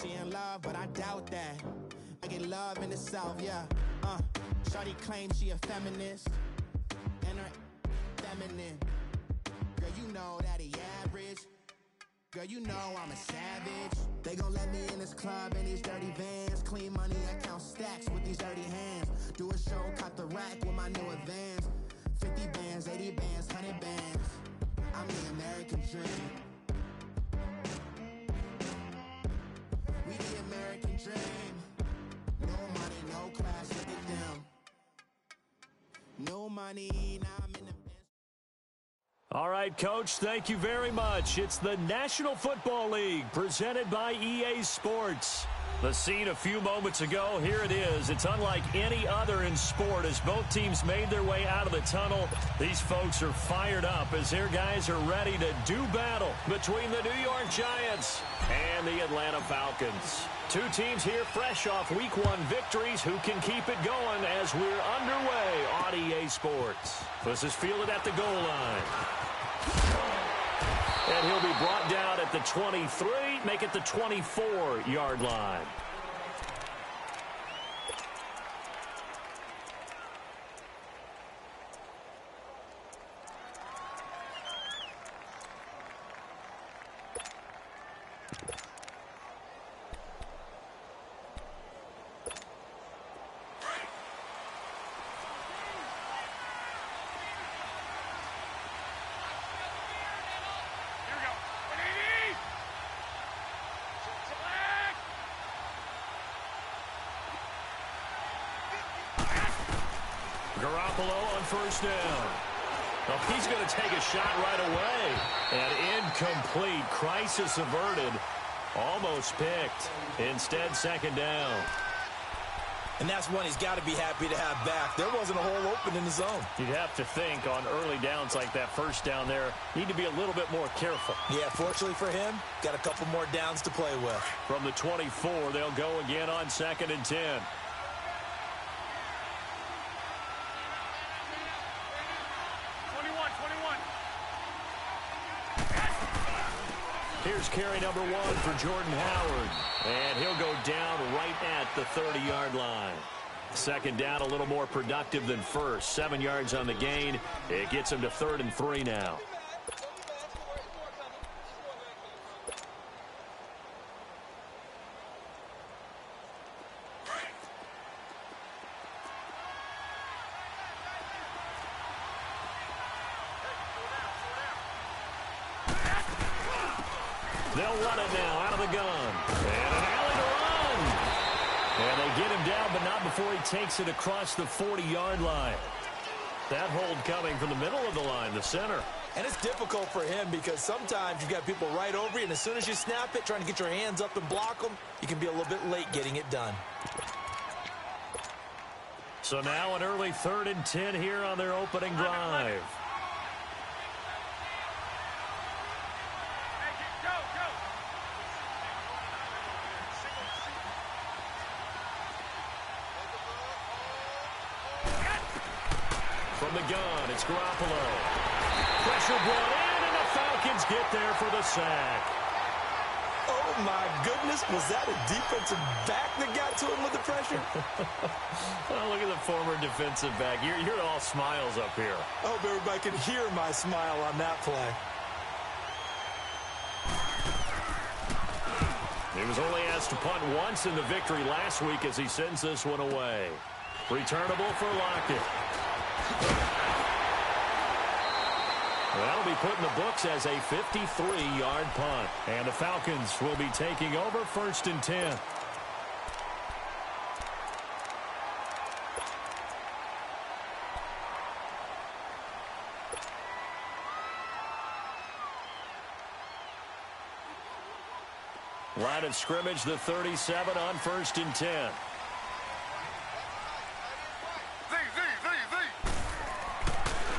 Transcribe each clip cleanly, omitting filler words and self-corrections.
She in love, but I doubt that. I get love in the South, yeah. Shawty claims she a feminist, and her feminine. Girl, you know that he average. Girl, you know I'm a savage. They gon' let me in this club in these dirty vans. Clean money, I count stacks with these dirty hands. Do a show, cop the rack with my new advance. 50 bands, 80 bands, 100 bands. I'm the American dream. We the American dream. No money, no class, look at them. No money, now I'm in the... All right, Coach, thank you very much. It's the National Football League presented by EA Sports. The scene a few moments ago, here it is. It's unlike any other in sport as both teams made their way out of the tunnel. These folks are fired up as their guys are ready to do battle between the New York Giants and the Atlanta Falcons. Two teams here fresh off Week 1 victories who can keep it going as we're underway on EA Sports. This is fielded at the goal line. And he'll be brought down at the 23, make it the 24-yard line. Garoppolo on first down. Oh, he's going to take a shot right away. And incomplete. Crisis averted. Almost picked. Instead, second down. And that's one he's got to be happy to have back. There wasn't a hole open in the zone. You'd have to think on early downs like that first down there, need to be a little bit more careful. Yeah, fortunately for him, got a couple more downs to play with. From the 24, they'll go again on 2nd and 10. Here's carry number 1 for Jordan Howard. And he'll go down right at the 30-yard line. Second down, a little more productive than first. 7 yards on the gain. It gets him to 3rd and 3 now. They'll run it now out of the gun. And an alley to run. And they get him down, but not before he takes it across the 40-yard line. That hold coming from the middle of the line, the center. And it's difficult for him because sometimes you've got people right over you, and as soon as you snap it, trying to get your hands up and block them, you can be a little bit late getting it done. So now an early 3rd and 10 here on their opening drive. From the gun, it's Garoppolo. Pressure brought in, and the Falcons get there for the sack. Oh, my goodness. Was that a defensive back that got to him with the pressure? Oh, look at the former defensive back. You're all smiles up here. I hope everybody can hear my smile on that play. He was only asked to punt once in the victory last week as he sends this one away. Returnable for Lockett. That'll be put in the books as a 53-yard punt. And the Falcons will be taking over 1st and 10. Line of scrimmage, the 37 on 1st and 10.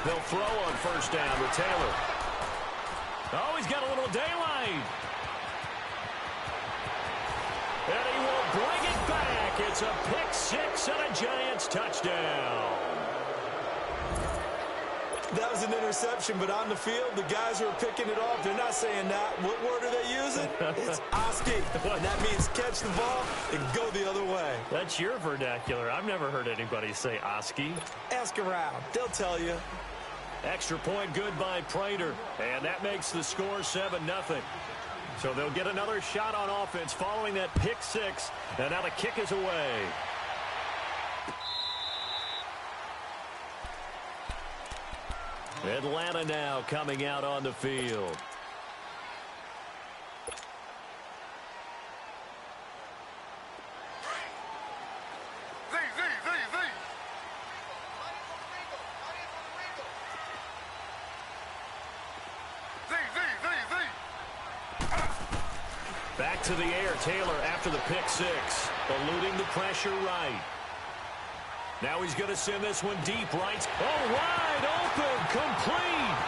They'll throw on first down with Taylor. Oh, he's got a little daylight. And he will bring it back. It's a pick six and a Giants touchdown. That was an interception, but on the field, the guys who are picking it off, they're not saying that. What word are they using? It's Oski, and that means catch the ball and go the other way. That's your vernacular. I've never heard anybody say Oski. Ask around. They'll tell you. Extra point good by Prater, and that makes the score 7-0. So they'll get another shot on offense following that pick six, and now the kick is away. Atlanta now coming out on the field. Back to the air, Taylor after the pick six, eluding the pressure right. Now he's going to send this one deep right. Oh, wide open, complete.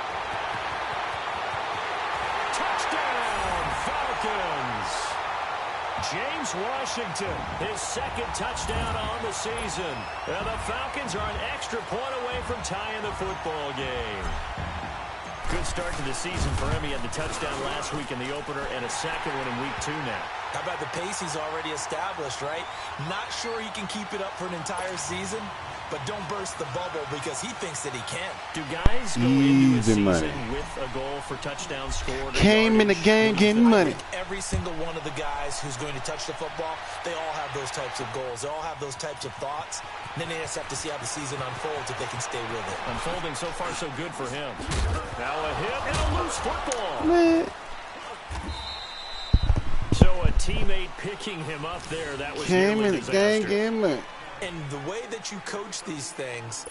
Touchdown, Falcons. James Washington, his second touchdown on the season. And the Falcons are an extra point away from tying the football game. Good start to the season for him. He had the touchdown last week in the opener and a second one in week 2 now. How about the pace he's already established, right? Not sure he can keep it up for an entire season, but don't burst the bubble because he thinks that he can. Do guys go into a season with a goal for touchdowns scored? Came in the game getting money. Every single one of the guys who's going to touch the football, they all have those types of goals. They all have those types of thoughts. And then they just have to see how the season unfolds if they can stay with it. Unfolding so far so good for him. Now a hit and a loose football. Man. So a teammate picking him up there, that was Came in the disaster. game getting money. And the way that you coach these things,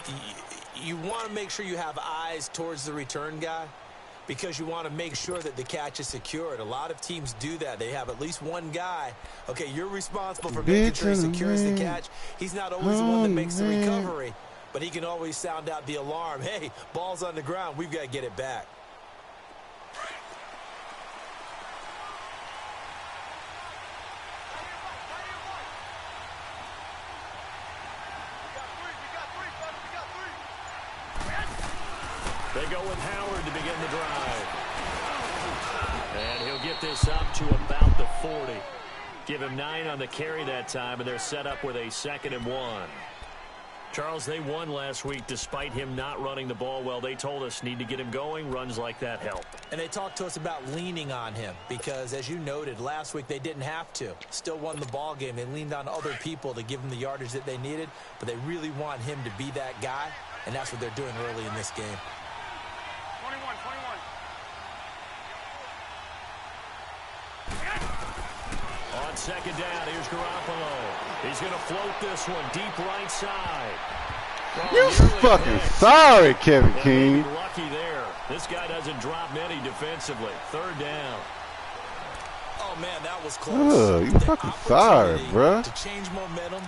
you want to make sure you have eyes towards the return guy because you want to make sure that the catch is secured. A lot of teams do that. They have at least one guy. Okay, you're responsible for making sure he secures the catch. He's not always the one that makes the recovery, but he can always sound out the alarm. Hey, ball's on the ground. We've got to get it back. They go with Howard to begin the drive. And he'll get this up to about the 40. Give him 9 on the carry that time, and they're set up with a 2nd and 1. Charles, they won last week despite him not running the ball well. They told us need to get him going. Runs like that help. And they talked to us about leaning on him because, as you noted, last week they didn't have to. Still won the ball game. They leaned on other people to give them the yardage that they needed, but they really want him to be that guy, and that's what they're doing early in this game. 21. On 2nd down, here's Garoppolo. He's going to float this one deep right side. You fucking sorry, Kevin King. Lucky there. This guy doesn't drop many defensively. 3rd down. Oh, man, that was close. You fucking sorry, bruh. To change momentum,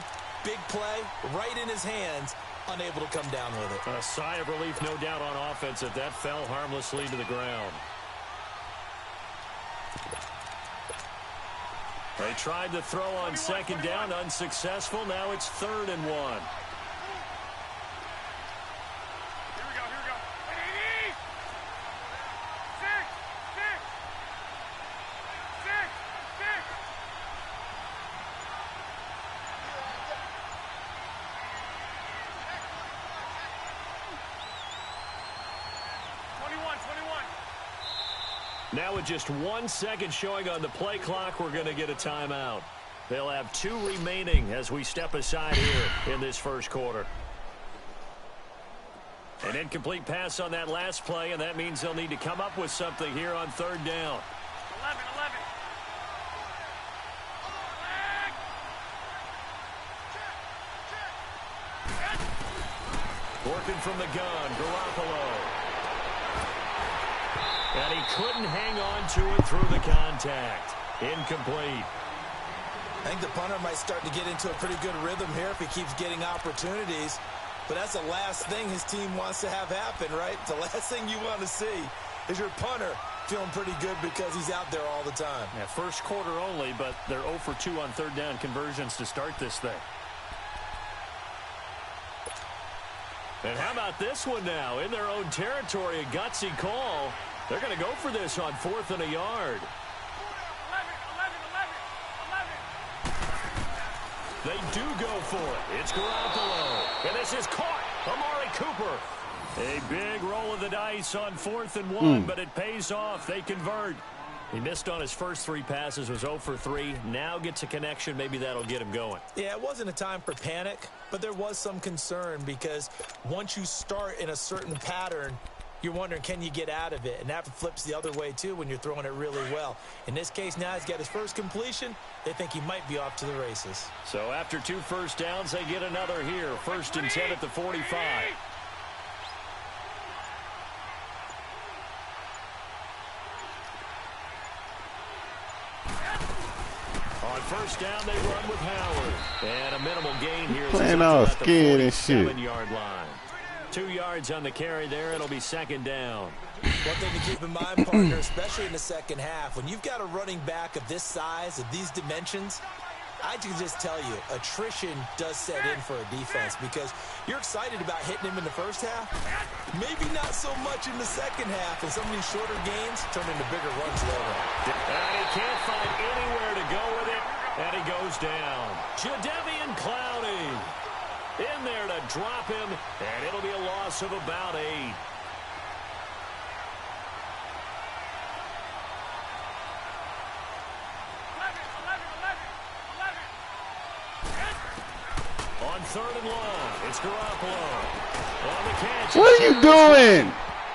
big play, right in his hands, unable to come down with it. A sigh of relief, no doubt, on offense if that fell harmlessly to the ground. They tried to throw on 2nd down, unsuccessful. Now it's 3rd and 1. Here we go. 21. Now with just 1 second showing on the play clock, we're going to get a timeout. They'll have 2 remaining as we step aside here in this first quarter. An incomplete pass on that last play, and that means they'll need to come up with something here on 3rd down. 11. Working from the gun, Garoppolo. And he couldn't hang on to it through the contact. Incomplete. I think the punter might start to get into a pretty good rhythm here if he keeps getting opportunities. But that's the last thing his team wants to have happen, right? The last thing you want to see is your punter feeling pretty good because he's out there all the time. Yeah, first quarter only, but they're 0 for 2 on 3rd down conversions to start this thing. And how about this one now? In their own territory, a gutsy call. They're going to go for this on 4th and a yard. 11. They do go for it. It's Garoppolo. And this is caught. Amari Cooper. A big roll of the dice on 4th and 1, but it pays off. They convert. He missed on his first 3 passes, was 0 for 3. Now gets a connection. Maybe that'll get him going. Yeah, it wasn't a time for panic, but there was some concern because once you start in a certain pattern, you're wondering, can you get out of it? And that flips the other way, too, when you're throwing it really well. In this case, now he's got his first completion. They think he might be off to the races. So after 2 first downs, they get another here. 1st and 10 at the 45. On 1st down, they run with Howard. And a minimal gain here. Playing all scared and shit. 7-yard line. 2 yards on the carry there. It'll be 2nd down. One thing to keep in mind, partner, especially in the second half, when you've got a running back of this size, of these dimensions, I can just tell you, attrition does set in for a defense because you're excited about hitting him in the first half. Maybe not so much in the second half, and some of these shorter gains turn into bigger runs later. And he can't find anywhere to go with it, and he goes down. Jadeveon Clowney in there to drop him, and it'll be a loss of about 8. On 3rd and long, it's Garoppolo. On the catch. What are you doing?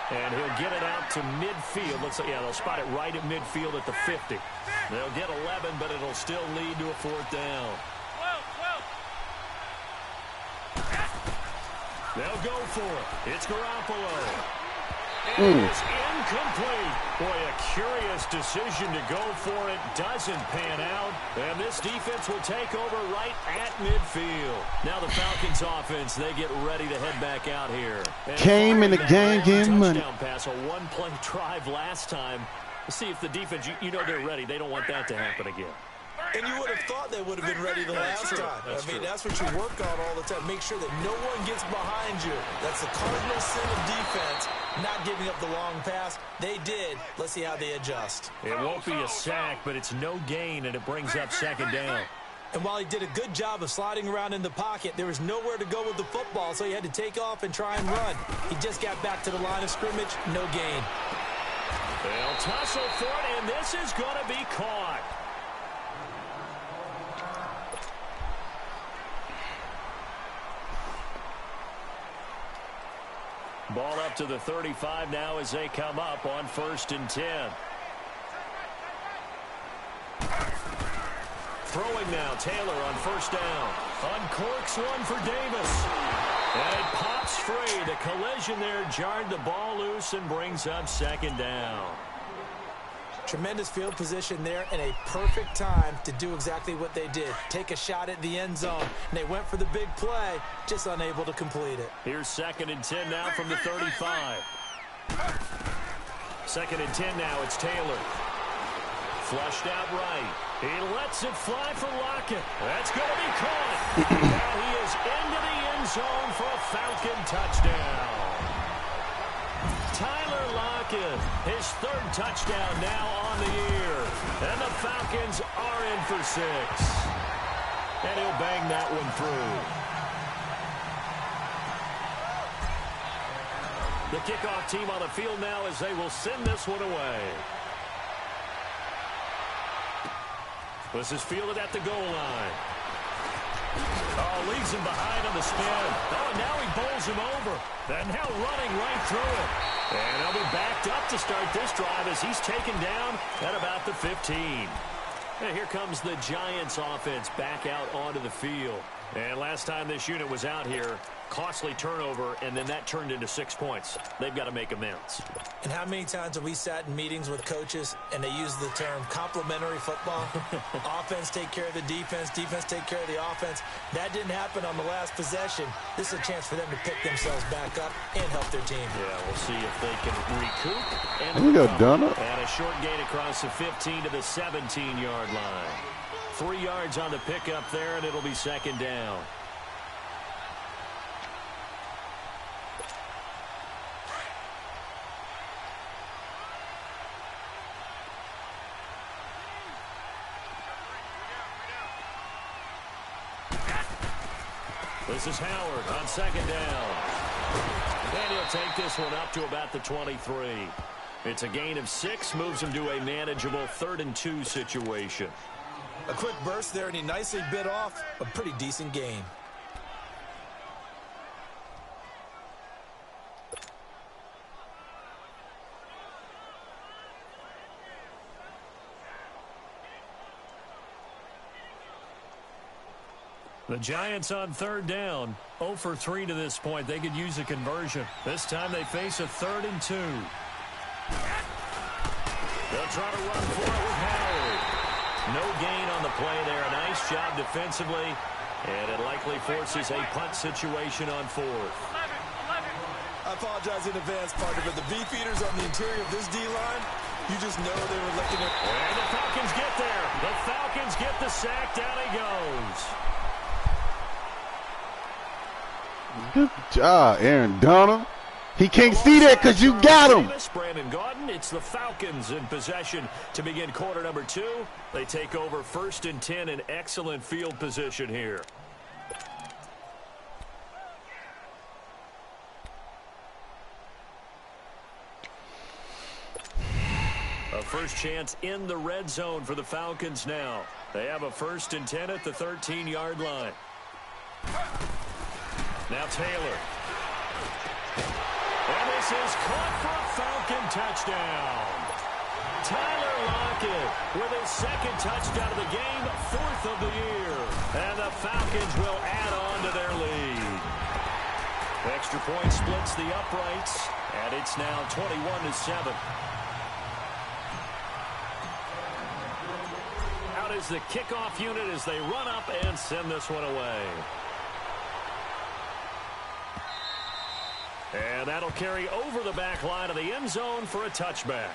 And he'll get it out to midfield. Looks like, yeah, they'll spot it right at midfield at the 50. They'll get 11, but it'll still lead to a 4th down. 12. They'll go for it. It's Garoppolo. And it's incomplete. Boy, a curious decision to go for it. Doesn't pan out. And this defense will take over right at midfield. Now the Falcons offense, they get ready to head back out here. And Came in the game getting money. Touchdown pass, a 1-play drive last time. Let's see if the defense, you know they're ready. They don't want that to happen again. And you would have thought they would have been ready the last time. That's what you work on all the time. Make sure that no one gets behind you. That's the cardinal sin of defense, not giving up the long pass. They did. Let's see how they adjust. It won't be a sack, but it's no gain, and it brings up 2nd down. And while he did a good job of sliding around in the pocket, there was nowhere to go with the football, so he had to take off and try and run. He just got back to the line of scrimmage, no gain. They'll tussle for it, and this is going to be caught. Ball up to the 35 now as they come up on 1st and 10. Throwing now, Taylor on 1st down. Uncorks one for Davis. And it pops free. The collision there jarred the ball loose and brings up 2nd down. Tremendous field position there and a perfect time to do exactly what they did. Take a shot at the end zone. And they went for the big play, just unable to complete it. Here's 2nd and 10 now from the 35. 2nd and 10 now, it's Taylor. Flushed out right. He lets it fly for Lockett. That's going to be caught. Now he is into the end zone for a Falcon touchdown. Tyler Lockett, his 3rd touchdown now on the year. And the Falcons are in for 6. And he'll bang that one through. The kickoff team on the field now as they will send this one away. This is fielded at the goal line. Oh, leaves him behind on the spin. Oh, now he bowls him over. And now running right through it. And he'll be backed up to start this drive as he's taken down at about the 15. And here comes the Giants offense back out onto the field. And last time this unit was out here, costly turnover, and then that turned into 6 points. They've got to make amends. And how many times have we sat in meetings with coaches and they use the term complementary football? Offense take care of the defense, defense take care of the offense. That didn't happen on the last possession. This is a chance for them to pick themselves back up and help their team. Yeah, we'll see if they can recoup. And We go Donald. And a short gain across the 15 to the 17-yard line. 3 yards on the pickup there, and it'll be 2nd down. This is Howard on second down. And he'll take this one up to about the 23. It's a gain of 6, moves him to a manageable 3rd and 2 situation. A quick burst there, and he nicely bit off a pretty decent gain. The Giants on 3rd down, 0 for 3 to this point. They could use a conversion. This time they face a 3rd and 2. They'll try to run for it with Howard. No gain on the play there. A nice job defensively, and it likely forces a punt situation on 4th. I apologize in advance, partner, but the beefeaters on the interior of this D-line, you just know they were looking at... And the Falcons get there. The Falcons get the sack. Down he goes. Good job, Aaron Donald. He can't see that because you got him. Brandon Gaudin, it's the Falcons in possession to begin quarter number 2. They take over 1st and 10 in excellent field position here. A first chance in the red zone for the Falcons now. They have a 1st and 10 at the 13-yard line. Now Taylor. And this is caught for a Falcon touchdown. Tyler Lockett with his 2nd touchdown of the game, 4th of the year. And the Falcons will add on to their lead. Extra point splits the uprights, and it's now 21-7. Out is the kickoff unit as they run up and send this one away. And that'll carry over the back line of the end zone for a touchback.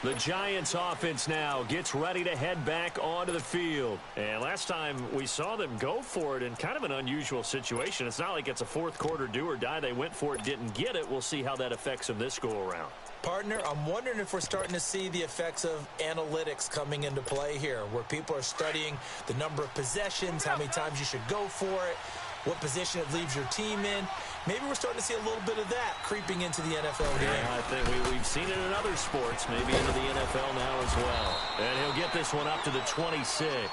The Giants offense now gets ready to head back onto the field. And last time we saw them go for it in kind of an unusual situation. It's not like it's a 4th quarter do or die. They went for it, didn't get it. We'll see how that affects them this go-around. Partner, I'm wondering if we're starting to see the effects of analytics coming into play here, where people are studying the number of possessions, how many times you should go for it, what position it leaves your team in. Maybe we're starting to see a little bit of that creeping into the NFL game. Yeah, I think we've seen it in other sports, maybe into the NFL now as well. And he'll get this one up to the 26.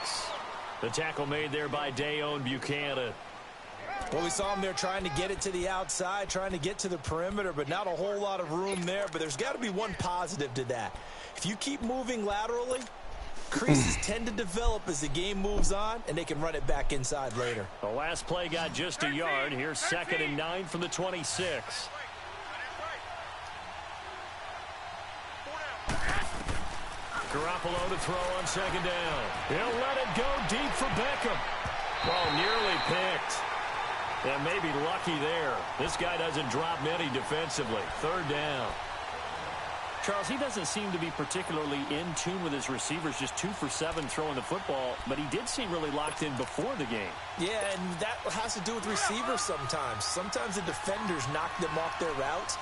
The tackle made there by Dayon Buchanan. Well, we saw him there trying to get it to the outside, trying to get to the perimeter, but not a whole lot of room there. But there's got to be one positive to that. If you keep moving laterally, creases tend to develop as the game moves on, and they can run it back inside later. The last play got just a yard. Here's 2nd and 9 from the 26. Garoppolo to throw on 2nd down. He'll let it go deep for Beckham. Oh, nearly picked. And maybe lucky there. This guy doesn't drop many defensively. 3rd down. Charles, he doesn't seem to be particularly in tune with his receivers, just 2 for 7 throwing the football, but he did seem really locked in before the game. Yeah, and that has to do with receivers sometimes. Sometimes the defenders knock them off their routes,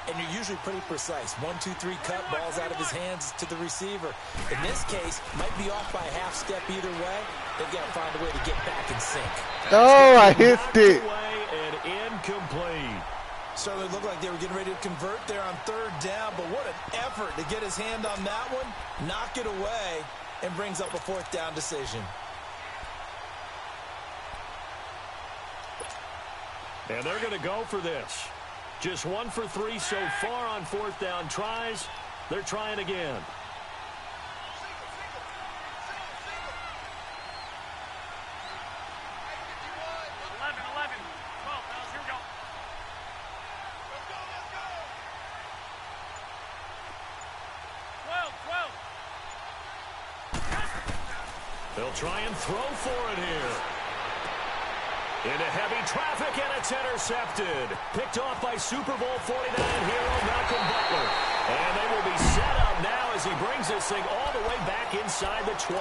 and you're usually pretty precise. 1, 2, 3 cut, balls out of his hands to the receiver. In this case, might be off by a half step either way. They've got to find a way to get back in sync. Oh, I hit it. And incomplete. Certainly looked like they were getting ready to convert there on 3rd down, but what an effort to get his hand on that one, knock it away, and brings up a 4th down decision. And they're going to go for this. Just 1 for 3 so far on 4th down tries. They're trying again. They'll try and throw for it here. Into heavy traffic, and it's intercepted. Picked off by Super Bowl 49 hero Malcolm Butler. And they will be set up now as he brings this thing all the way back inside the 20.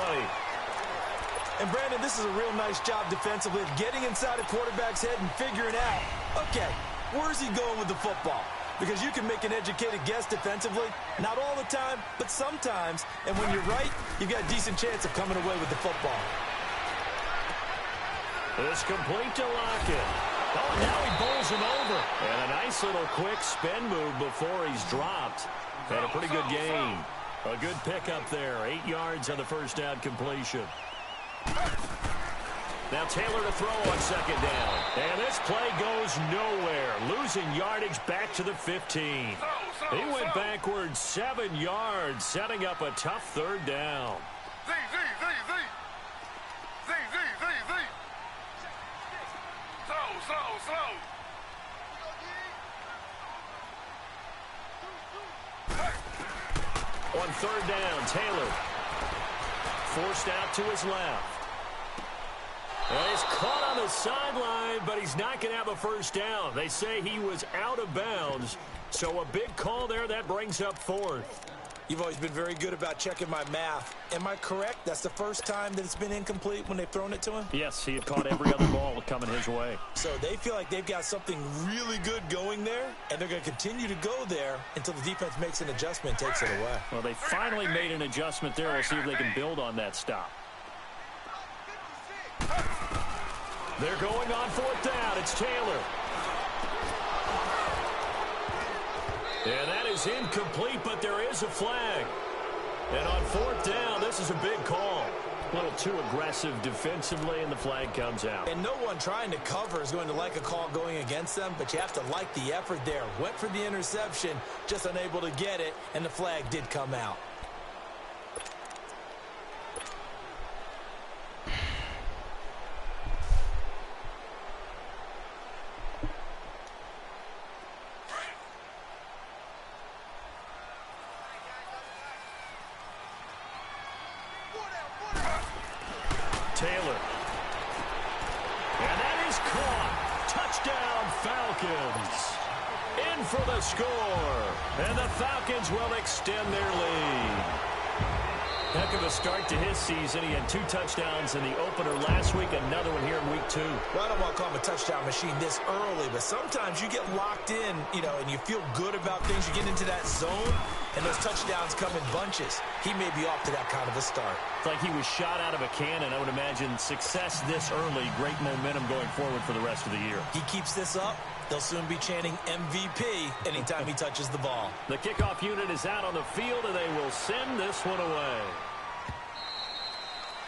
And, Brandon, this is a real nice job defensively of getting inside a quarterback's head and figuring out, okay, where's he going with the football? Because you can make an educated guess defensively. Not all the time, but sometimes. And when you're right, you've got a decent chance of coming away with the football. It's complete to Lockett. Oh, now he bowls him over. And a nice little quick spin move before he's dropped. And a pretty good gain. A good pickup there. 8 yards on the first down completion. Now Taylor to throw on second down. And this play goes nowhere. Losing yardage back to the 15. He went backwards 7 yards, setting up a tough third down. Slow. On third down, Taylor forced out to his left. Well, he's caught on the sideline, but he's not going to have a first down. They say he was out of bounds, so a big call there. That brings up fourth. You've always been very good about checking my math. Am I correct? That's the first time that it's been incomplete when they've thrown it to him? Yes, he had caught every other ball coming his way. So they feel like they've got something really good going there, and they're going to continue to go there until the defense makes an adjustment and takes it away. Well, they finally made an adjustment there. We'll see if they can build on that stop. They're going on fourth down. It's Taylor. And that is incomplete, but there is a flag. And on fourth down, this is a big call. A little too aggressive defensively, and the flag comes out. And no one trying to cover is going to like a call going against them, but you have to like the effort there. Went for the interception, just unable to get it, and the flag did come out. Taylor. And that is caught. Touchdown, Falcons. In for the score. And the Falcons will extend their lead. Heck of a start to his season. He had 2 touchdowns in the opener last week, another one here in week 2. Well, I don't want to call him a touchdown machine this early, but sometimes you get locked in, and you feel good about things. You get into that zone, and those touchdowns come in bunches. He may be off to that kind of a start. It's like he was shot out of a cannon. I would imagine success this early, great momentum going forward for the rest of the year. He keeps this up, they'll soon be chanting MVP anytime he touches the ball. The kickoff unit is out on the field, and they will send this one away.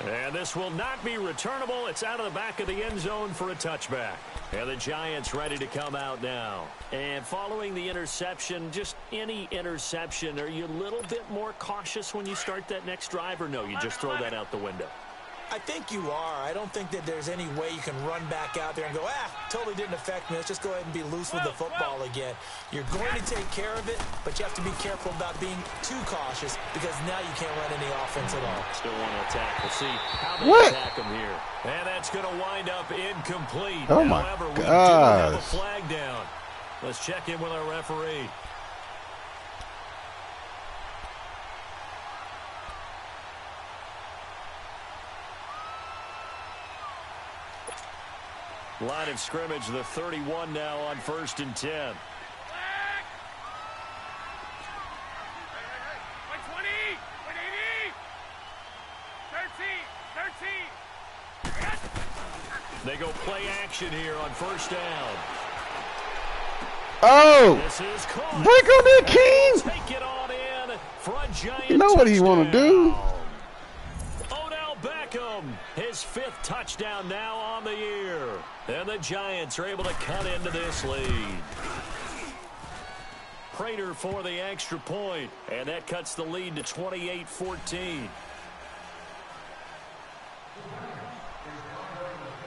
And this will not be returnable. It's out of the back of the end zone for a touchback. And the Giants ready to come out now. And following the interception, just any interception, are you a little bit more cautious when you start that next drive, or no, you just throw that out the window? I think you are. I don't think that there's any way you can run back out there and go, totally didn't affect me. Let's just go ahead and be loose with the football again. You're going to take care of it, but you have to be careful about being too cautious because now you can't run any offense at all. Still want to attack. We'll see how they attack him here. And that's going to wind up incomplete. Oh, my However, we do gosh. have a flag down. Let's check in with our referee. Line of scrimmage, the 31 now on 1st and 10. 120, 180, 13. They go play action here on 1st down. Oh! This is caught. Break on that, King! Take it on in for a Giant You know what he want to do. Odell Beckham, his 5th touchdown now on the year. And the Giants are able to cut into this lead. Prater for the extra point, and that cuts the lead to 28-14.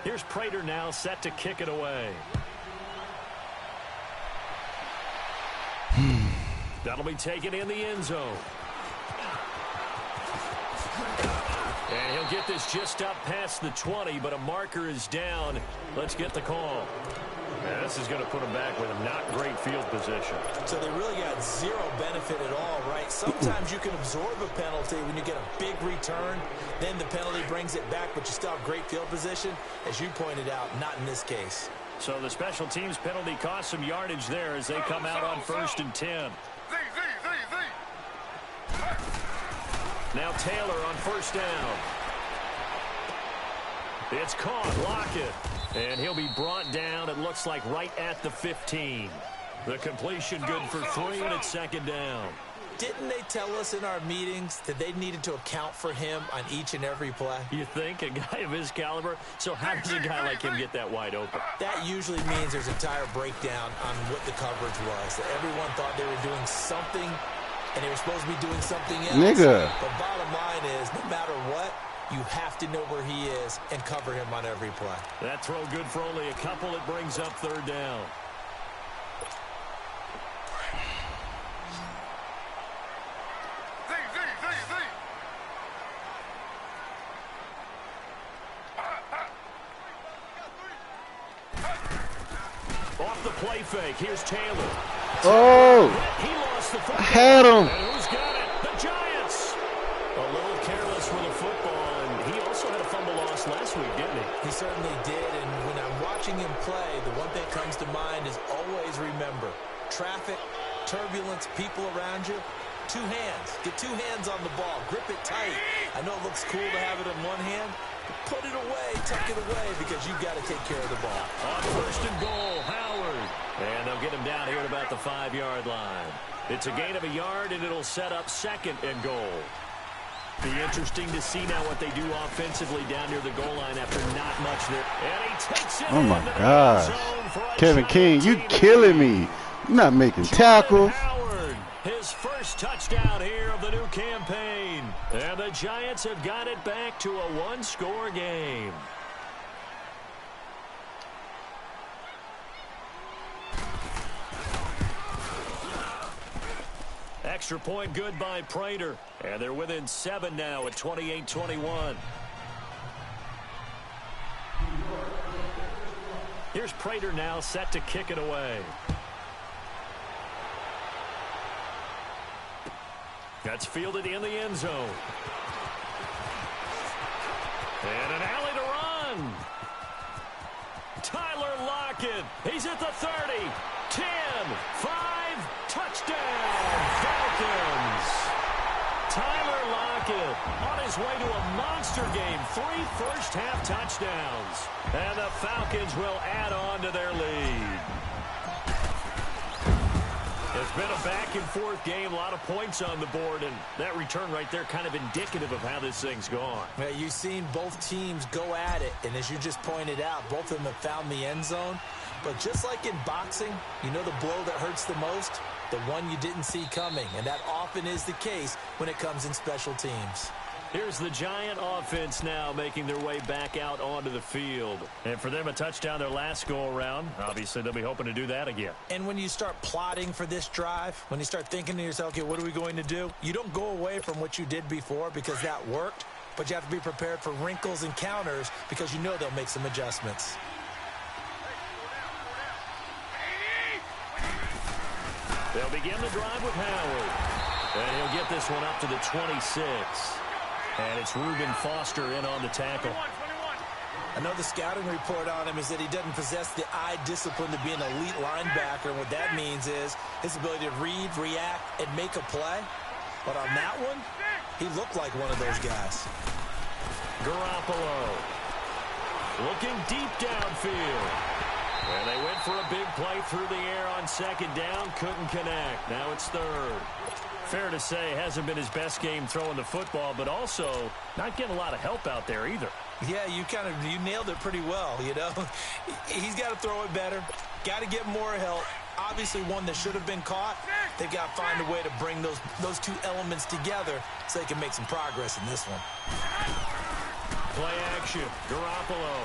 Here's Prater now set to kick it away. That'll be taken in the end zone. And he'll get this just up past the 20, but a marker is down. Let's get the call. And this is going to put him back with a not great field position. So they really got zero benefit at all, right? Sometimes you can absorb a penalty when you get a big return. Then the penalty brings it back, but you still have great field position. As you pointed out, not in this case. So the special teams penalty cost some yardage there as they come out on 1st and 10. Now Taylor on 1st down. It's caught. Lockett. And he'll be brought down, it looks like, right at the 15. The completion good for 3, and it's second down. Didn't they tell us in our meetings that they needed to account for him on each and every play? You think? A guy of his caliber? So how does a guy like him get that wide open? That usually means there's a entire breakdown on what the coverage was. That everyone thought they were doing something, and they were supposed to be doing something else. Nigga. But bottom line is, no matter what, you have to know where he is and cover him on every play. That throw good for only a couple. It brings up third down. Off the play fake, here's Taylor. Oh, He lost the football. I had him. And who's got it? The Giants. A little careless with the football, and he also had a fumble loss last week, didn't he? He certainly did, and when I'm watching him play, the one thing that comes to mind is always remember, traffic, turbulence, people around you, 2 hands. Get 2 hands on the ball. Grip it tight. I know it looks cool to have it in one hand, but put it away, tuck it away, because you've got to take care of the ball. On first and goal, Howard. And they'll get him down here at about the 5-yard line. It's a gain of a yard, and it'll set up second and goal. Be interesting to see now what they do offensively down near the goal line after not much there. And he takes it. Oh my gosh. Kevin King, you killing me. You're not making tackles. Howard, his first touchdown here of the new campaign. And the Giants have got it back to a 1-score game. Extra point good by Prater. And they're within 7 now at 28-21. Here's Prater now set to kick it away. That's fielded in the end zone. And an alley to run. Tyler Lockett. He's at the 30, 10, 5, touchdown, Falcons. Tyler Lockett on his way to a monster game. 3 first-half touchdowns. And the Falcons will add on to their lead. It's been a back-and-forth game, a lot of points on the board, and that return right there kind of indicative of how this thing's gone. Yeah, you've seen both teams go at it, and as you just pointed out, both of them have found the end zone. But just like in boxing, you know the blow that hurts the most? The one you didn't see coming, and that often is the case when it comes in special teams. Here's the Giant offense now making their way back out onto the field. And for them, a touchdown their last go-around. Obviously, they'll be hoping to do that again. And when you start plotting for this drive, when you start thinking to yourself, okay, what are we going to do? You don't go away from what you did before because that worked, but you have to be prepared for wrinkles and counters because you know they'll make some adjustments. They'll begin the drive with Howard. And he'll get this one up to the 26. And it's Reuben Foster in on the tackle. 21. I know the scouting report on him is that he doesn't possess the eye discipline to be an elite linebacker. And what that means is his ability to read, react, and make a play. But on that one, he looked like one of those guys. Garoppolo looking deep downfield. And they went for a big play through the air on second down. Couldn't connect. Now it's third. Fair to say, hasn't been his best game throwing the football, but also not getting a lot of help out there either. Yeah, you nailed it pretty well, you know. He's got to throw it better. Got to get more help. Obviously one that should have been caught. They've got to find a way to bring those 2 elements together so they can make some progress in this one. Play action. Garoppolo.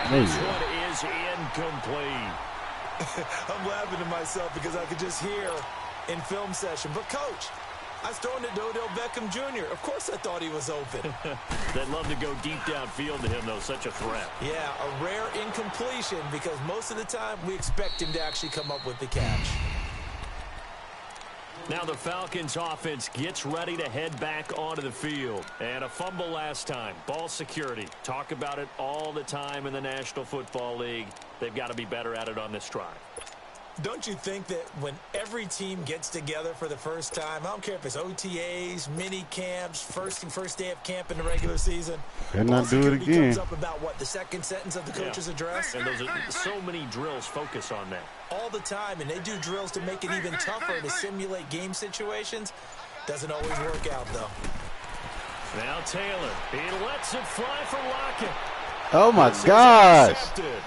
And this one is incomplete. I'm laughing to myself because I could just hear in film session. But, Coach, I was throwing to Odell Beckham Jr. Of course I thought he was open. They'd love to go deep downfield to him, though. Such a threat. Yeah, a rare incompletion because most of the time we expect him to actually come up with the catch. Now the Falcons offense gets ready to head back onto the field. And a fumble last time. Ball security. Talk about it all the time in the National Football League. They've got to be better at it on this drive. Don't you think that when every team gets together for the first time, I don't care if it's OTAs, mini camps, first day of camp in the regular season, and not do it security again. comes up about what, the second sentence of the coach's address? And those are, so many drills focus on that. All the time, and they do drills to make it even tougher to simulate game situations. Doesn't always work out, though. Now Taylor, he lets it fly for Lockett. Oh, my This is gosh. intercepted.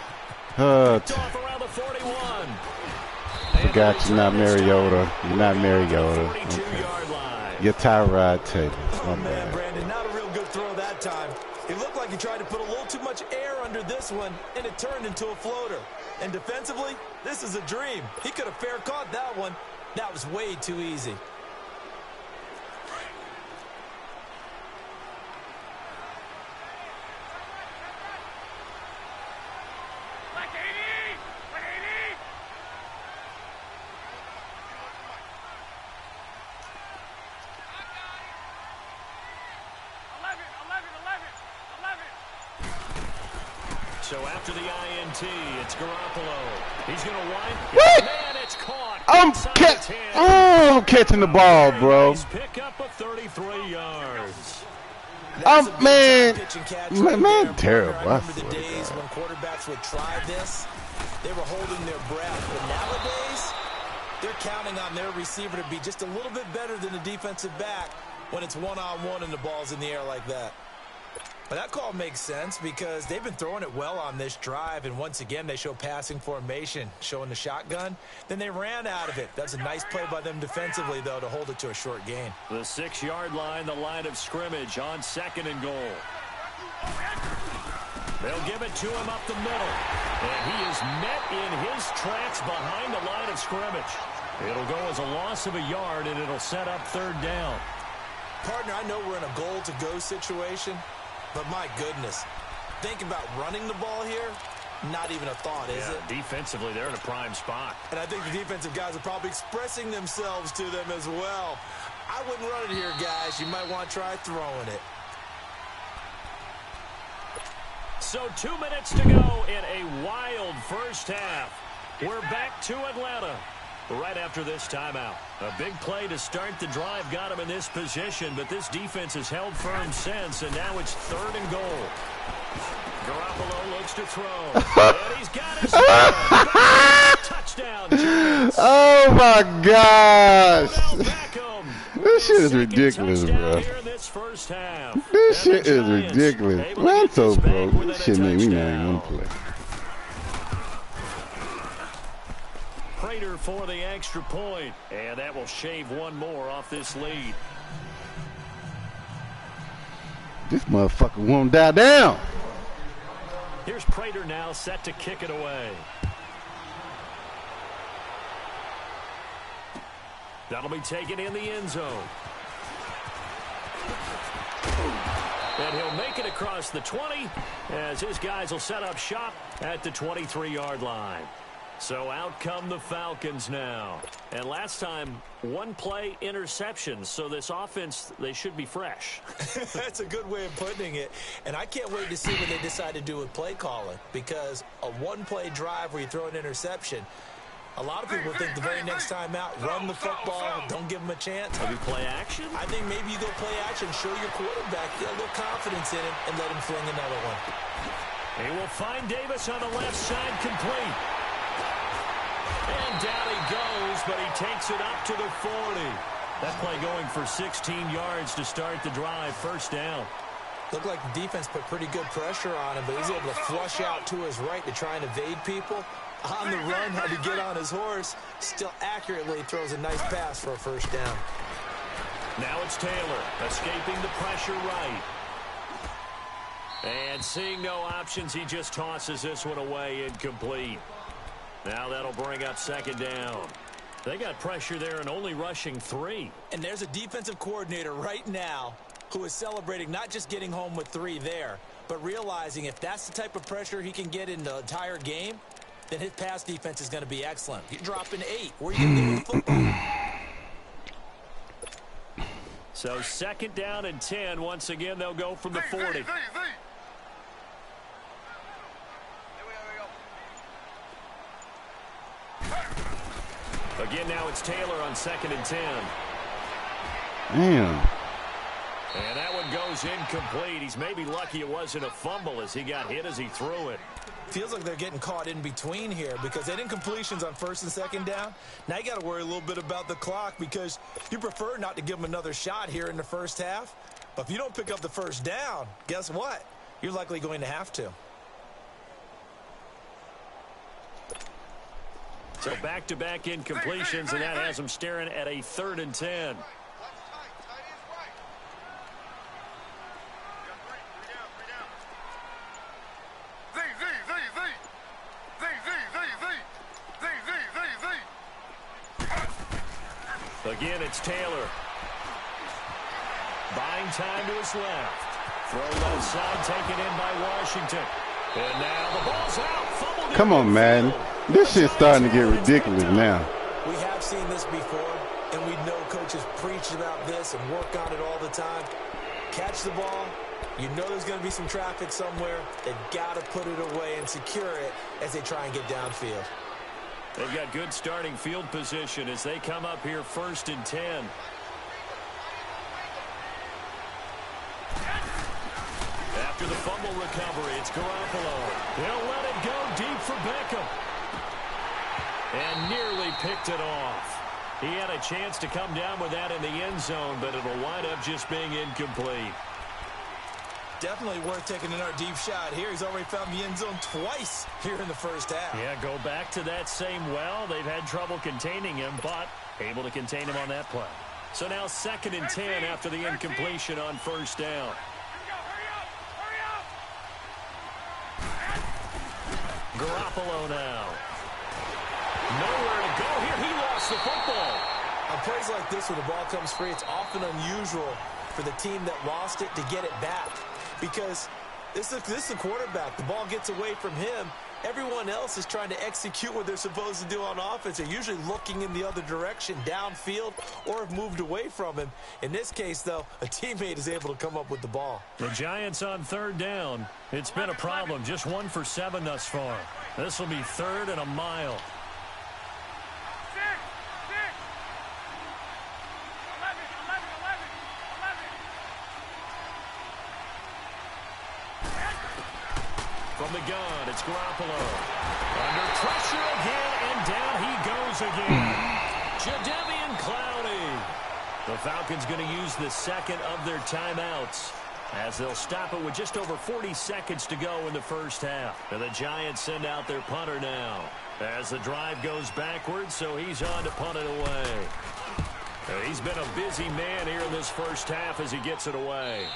Uh, Picked off around the 41. Forgot you're not Mariota. You're not Mariota. 42-yard line. You're Tyrod Taylor. My Man, bad. Brandon, not a real good throw that time. It looked like he tried to put a little too much air under this one, and it turned into a floater. And defensively, this is a dream. He could have fair caught that one. That was way too easy. Like 80! Like 80! So after the INT, it's Garoppolo. He's going to wind. What? Man, it's caught. I'm Inside the 10. I'm catching the ball, bro. Nice pick up of 33 yards. That's a big man, time pitch and catch man, right man, there, terrible. partner. I I remember the swear to days God. when quarterbacks would try this. They were holding their breath. But nowadays, they're counting on their receiver to be just a little bit better than the defensive back when it's one-on-one and the ball's in the air like that. But that call makes sense because they've been throwing it well on this drive, and once again they show passing formation, showing the shotgun. Then they ran out of it. That's a nice play by them defensively, though, to hold it to a short gain. The 6-yard line, the line of scrimmage on 2nd and goal. They'll give it to him up the middle. And he is met in his tracks behind the line of scrimmage. It'll go as a loss of a yard, and it'll set up 3rd down. Partner, I know we're in a goal-to-go situation, but my goodness, think about running the ball here. Not even a thought, is it? Defensively, they're in a prime spot. And I think the defensive guys are probably expressing themselves to them as well. I wouldn't run it here, guys. You might want to try throwing it. So 2 minutes to go in a wild first half. We're back to Atlanta right after this timeout. A big play to start the drive got him in this position, but this defense has held firm since, and now it's 3rd and goal. Garoppolo looks to throw. And he's got his touchdown. Giants. Oh, my gosh. Beckham. This shit is Second ridiculous, touchdown bro. here in this first half. This And shit the is Giants ridiculous. able to Man, I'm get so this back broke. within This a shit made me not touchdown. even want to play. Prater for the extra point, and that will shave one more off this lead. This motherfucker won't die down. Here's Prater now set to kick it away. That'll be taken in the end zone. And he'll make it across the 20 as his guys will set up shop at the 23-yard line. So out come the Falcons now. And last time, 1 play interception. So this offense, they should be fresh. That's a good way of putting it. And I can't wait to see what they decide to do with play calling, because a 1-play drive where you throw an interception, a lot of people think the very next time out, run the football, don't give them a chance. Maybe play action? I think maybe you go play action, show your quarterback, get a little confidence in him, and let him fling another one. He will find Davis on the left side, complete. And down he goes, but he takes it up to the 40. That play going for 16 yards to start the drive, 1st down. Looked like the defense put pretty good pressure on him, but he was able to flush out to his right to try and evade people. On the run, had to get on his horse. Still accurately throws a nice pass for a 1st down. Now it's Taylor, escaping the pressure right. And seeing no options, he just tosses this one away, incomplete. Now that'll bring up 2nd down. They got pressure there and only rushing 3. And there's a defensive coordinator right now who is celebrating not just getting home with 3 there, but realizing if that's the type of pressure he can get in the entire game, then his pass defense is going to be excellent. You're dropping 8. Where are you going to get the football? So 2nd down and 10. Once again, they'll go from the 40. Again, now it's Taylor on 2nd and 10. Damn. And that one goes incomplete. He's maybe lucky it wasn't a fumble as he got hit as he threw it. Feels like they're getting caught in between here because they did incompletions on 1st and 2nd down. Now you got to worry a little bit about the clock because you prefer not to give them another shot here in the first half. But if you don't pick up the first down, guess what? You're likely going to have to. So back-to-back incompletions, and that has them staring at a 3rd and 10. Again, it's Taylor. Buying time to his left. Throw left side, taken in by Washington. And now the ball's out. Fumbled. Come on, man. This shit's starting to get ridiculous now. We have seen this before, and we know coaches preach about this and work on it all the time. Catch the ball. You know there's going to be some traffic somewhere. They've got to put it away and secure it as they try and get downfield. They've got good starting field position as they come up here 1st and 10. After the fumble recovery, it's Garoppolo. He'll let it go deep for Beckham. And nearly picked it off. He had a chance to come down with that in the end zone, but it'll wind up just being incomplete. Definitely worth taking another deep shot here. He's already found the end zone twice here in the first half. Yeah, go back to that same well. They've had trouble containing him, but able to contain him on that play. So now 2nd and 10 after the incompletion on 1st down. Garoppolo now. Nowhere to go here. He lost the football. On plays like this where the ball comes free, it's often unusual for the team that lost it to get it back. Because this is the quarterback. The ball gets away from him. Everyone else is trying to execute what they're supposed to do on offense. They're usually looking in the other direction, downfield, or have moved away from him. In this case, though, a teammate is able to come up with the ball. The Giants on 3rd down. It's been a problem. Just 1 for 7 thus far. This will be 3rd and a mile. 11. From the gun, it's Garoppolo. Under pressure again, and down he goes again. Jadeveon Clowney. The Falcons going to use the 2nd of their timeouts as they'll stop it with just over 40 seconds to go in the first half. And the Giants send out their punter now as the drive goes backwards, so he's on to punt it away. He's been a busy man here in this first half as he gets it away.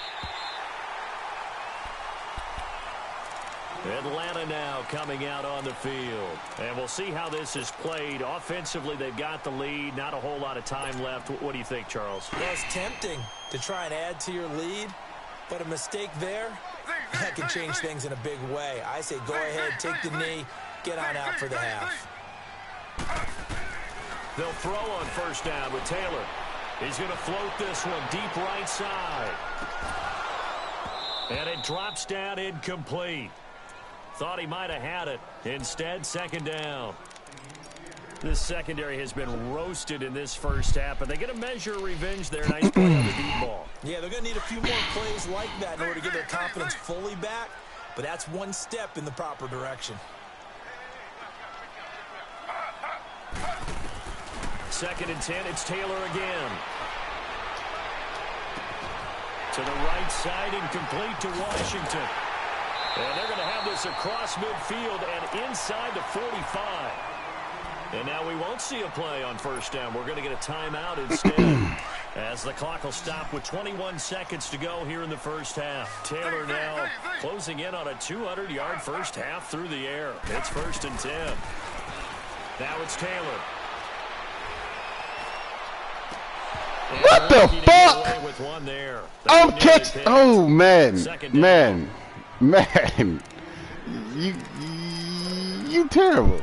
Atlanta now coming out on the field. And we'll see how this is played. Offensively, they've got the lead. Not a whole lot of time left. What do you think, Charles? Well, it's tempting to try and add to your lead, but a mistake there, that can change things in a big way. I say go ahead, take the knee, get on out for the half. They'll throw on 1st down with Taylor. He's going to float this one deep right side. And it drops down incomplete. Thought he might have had it. Instead, 2nd down. This secondary has been roasted in this first half, but they're going to measure revenge there. Nice play on the deep ball. Yeah, they're going to need a few more plays like that in order to get their confidence fully back, but that's one step in the proper direction. 2nd and 10, it's Taylor again. To the right side, incomplete to Washington. And they're going to have this across midfield and inside the 45. And now we won't see a play on 1st down. We're going to get a timeout instead as the clock will stop with 21 seconds to go here in the first half. Taylor now closing in on a 200-yard first half through the air. It's 1st and 10. Now it's Taylor. What the fuck? With one there. I'm catching. Oh, man. Man. You terrible.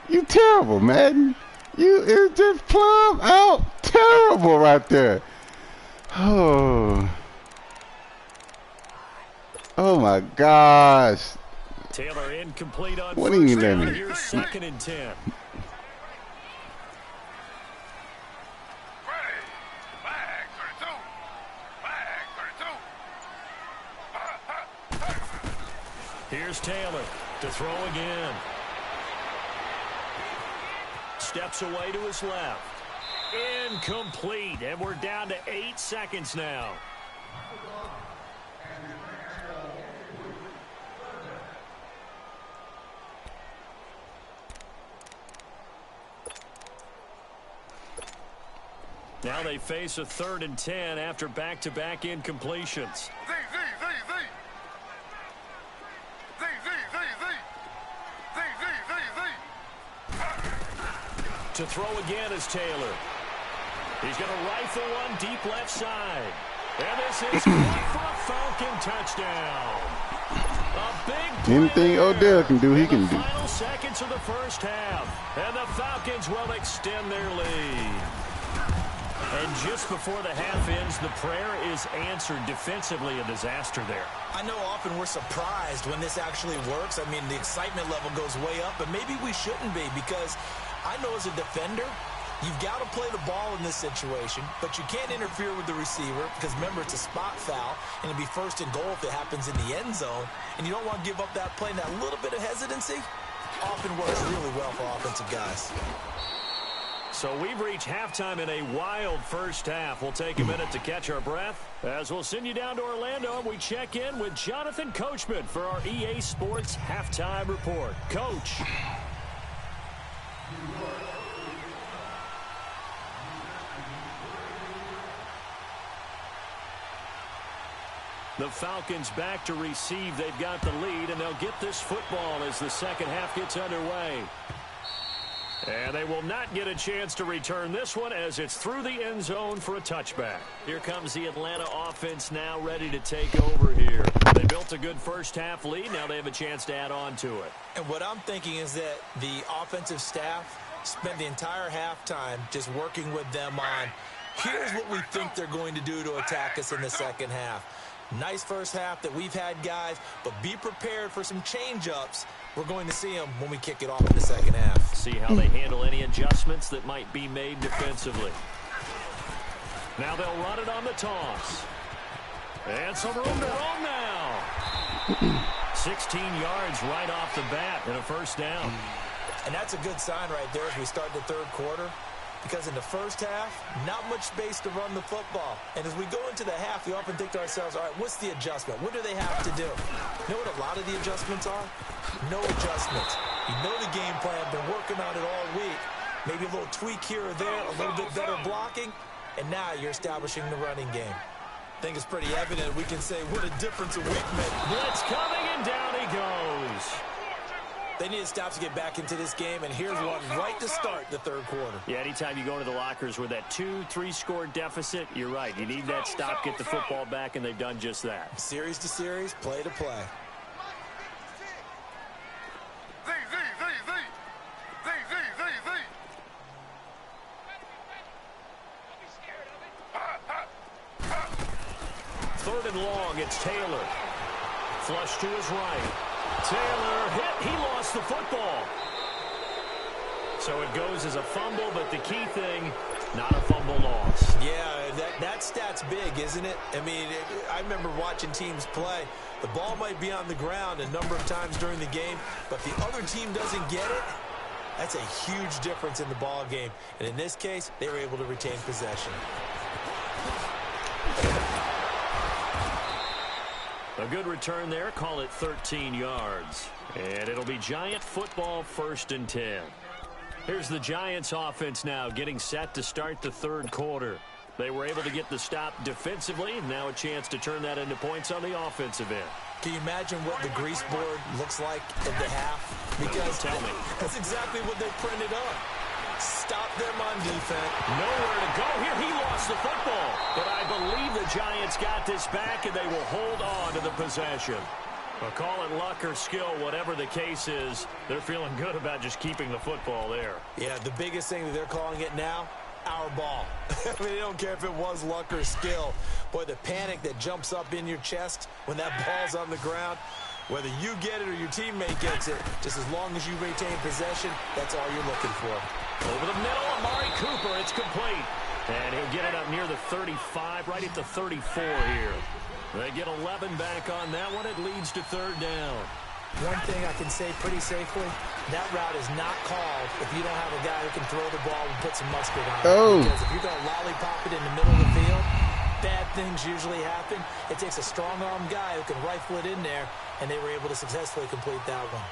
You terrible, man. You is just plumb out terrible right there. Oh. Oh my gosh. Taylor incomplete on what do you first down. mean? Here's 2nd and 10. Here's Taylor to throw again. Steps away to his left. Incomplete, and we're down to 8 seconds now. Now they face a 3rd and 10 after back-to-back incompletions. To throw again is Taylor. He's going to rifle one deep left side. And this is caught for a Falcon touchdown. A big Anything Odell can do, he can do. Final seconds of the first half. And the Falcons will extend their lead. And just before the half ends, the prayer is answered. Defensively, a disaster there. I know often we're surprised when this actually works. I mean, the excitement level goes way up, but maybe we shouldn't be, because I know as a defender, you've got to play the ball in this situation, but you can't interfere with the receiver because, remember, it's a spot foul, and it'd be 1st and goal if it happens in the end zone, and you don't want to give up that play. And that little bit of hesitancy often works really well for offensive guys. So we've reached halftime in a wild first half. We'll take a minute to catch our breath as we'll send you down to Orlando, and we check in with Jonathan Coachman for our EA Sports Halftime Report. Coach. The Falcons back to receive. They've got the lead, and they'll get this football as the second half gets underway. And they will not get a chance to return this one as it's through the end zone for a touchback. Here comes the Atlanta offense now ready to take over here. They built a good first half lead. Now they have a chance to add on to it. And what I'm thinking is that the offensive staff spent the entire halftime just working with them on, here's what we think they're going to do to attack us in the second half. Nice first half that we've had, guys, but be prepared for some change-ups. We're going to see them when we kick it off in the second half. See how they handle any adjustments that might be made defensively. Now they'll run it on the toss. And some room to roam now. 16 yards right off the bat and a first down. And that's a good sign right there as we start the third quarter. Because in the first half, not much space to run the football. And as we go into the half, we often think to ourselves, all right, what's the adjustment? What do they have to do? You know what a lot of the adjustments are? No adjustments. You know the game plan, been working on it all week. Maybe a little tweak here or there, a little bit better blocking, and now you're establishing the running game. I think it's pretty evident. We can say what a difference a week made. Blitz coming, and down he goes. They need to stop to get back into this game, and here's one right to start the third quarter. Yeah, anytime you go into the lockers with that 2-3 score deficit, you're right. You need that stop, get the football back, and they've done just that. Series to series, play to play. Third and long, it's Taylor. Flush to his right. Taylor hit. He lost the football. So it goes as a fumble, but the key thing, not a fumble loss. Yeah, that stat's big, isn't it? I mean, I remember watching teams play. The ball might be on the ground a number of times during the game, but if the other team doesn't get it, that's a huge difference in the ball game. And in this case, they were able to retain possession. A good return there. Call it 13 yards. And it'll be Giant football, 1st and 10. Here's the Giants offense now getting set to start the third quarter. They were able to get the stop defensively. Now a chance to turn that into points on the offensive end. Can you imagine what the grease board looks like at the half? Because tell me. That's exactly what they printed up. Stop them on defense. Nowhere to go here. He lost the football. But I believe the Giants got this back, and they will hold on to the possession. Well, call it luck or skill, whatever the case is, they're feeling good about just keeping the football there. Yeah, the biggest thing that they're calling it now, our ball. I mean, they don't care if it was luck or skill. Boy, the panic that jumps up in your chest when that ball's on the ground, whether you get it or your teammate gets it, just as long as you retain possession, that's all you're looking for. Over the middle, Amari Cooper, it's complete. And he'll get it up near the 35, right at the 34 here. They get 11 back on that one. It leads to third down. One thing I can say pretty safely, that route is not called if you don't have a guy who can throw the ball and put some muscle on it. Oh. Because if you're going to lollipop it in the middle of the field, bad things usually happen. It takes a strong-arm guy who can rifle it in there, and they were able to successfully complete that one.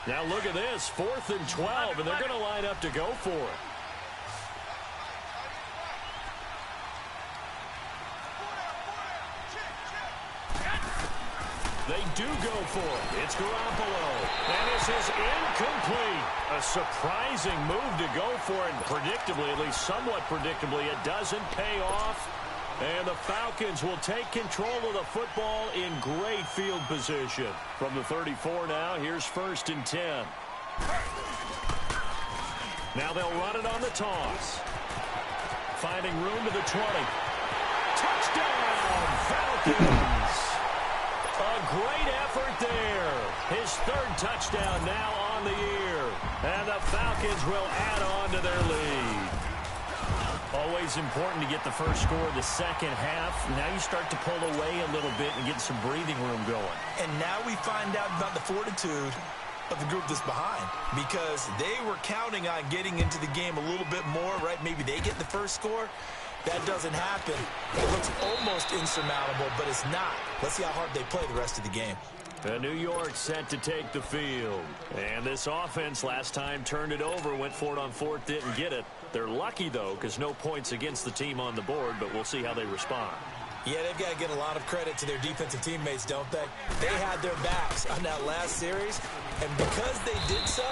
Now look at this, 4th and 12, and they're going to line up to go for it. They do go for it. It's Garoppolo. And this is incomplete. A surprising move to go for it. And predictably, at least somewhat predictably, it doesn't pay off. And the Falcons will take control of the football in great field position. From the 34 now, here's 1st and 10. Now they'll run it on the toss. Finding room to the 20. Touchdown, Falcons! A great effort there. His 3rd touchdown now on the year. And the Falcons will add on to their lead. Always important to get the first score of the second half. Now you start to pull away a little bit and get some breathing room going. And now we find out about the fortitude of the group that's behind, because they were counting on getting into the game a little bit more, right? Maybe they get the first score. That doesn't happen. It looks almost insurmountable, but it's not. Let's see how hard they play the rest of the game. New York set to take the field. And this offense last time turned it over, went for it on 4th, didn't get it. They're lucky, though, because no points against the team on the board, but we'll see how they respond. Yeah, they've got to get a lot of credit to their defensive teammates, don't they? They had their backs on that last series, and because they did so,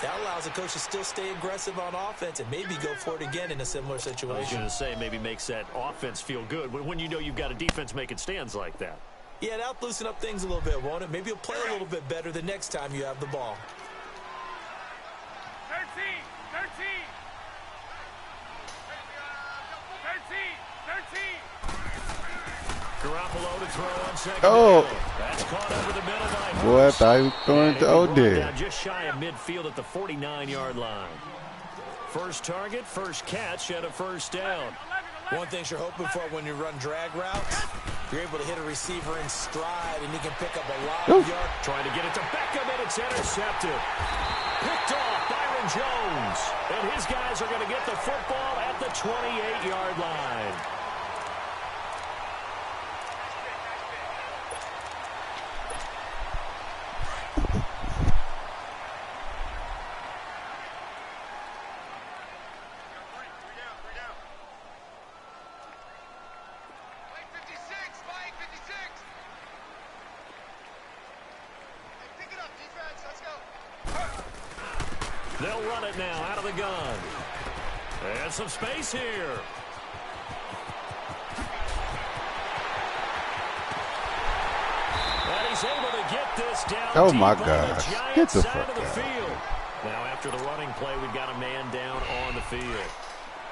that allows the coach to still stay aggressive on offense and maybe go for it again in a similar situation. I was going to say, maybe makes that offense feel good when you know you've got a defense making stands like that. Yeah, that'll loosen up things a little bit, won't it? Maybe you'll play a little bit better the next time you have the ball. 13, 13. 13. Garoppolo to throw on 2nd. Oh. That's caught over the middle by Boy, I Hurts. thought he was throwing it to Odell. Down just shy of midfield at the 49-yard line. First target, first catch, and a first down. One thing you're hoping for when you run drag routes, you're able to hit a receiver in stride, and he can pick up a lot of yards. Trying to get it to Beckham, and it's intercepted. Picked off Byron Jones. And his guys are going to get the football at the 28-yard line. They'll run it now out of the gun. And some space here. And he's able to get this down. Oh, my deep on gosh. the Giants Get the side fuck of the out. field. Now after the running play, we've got a man down on the field.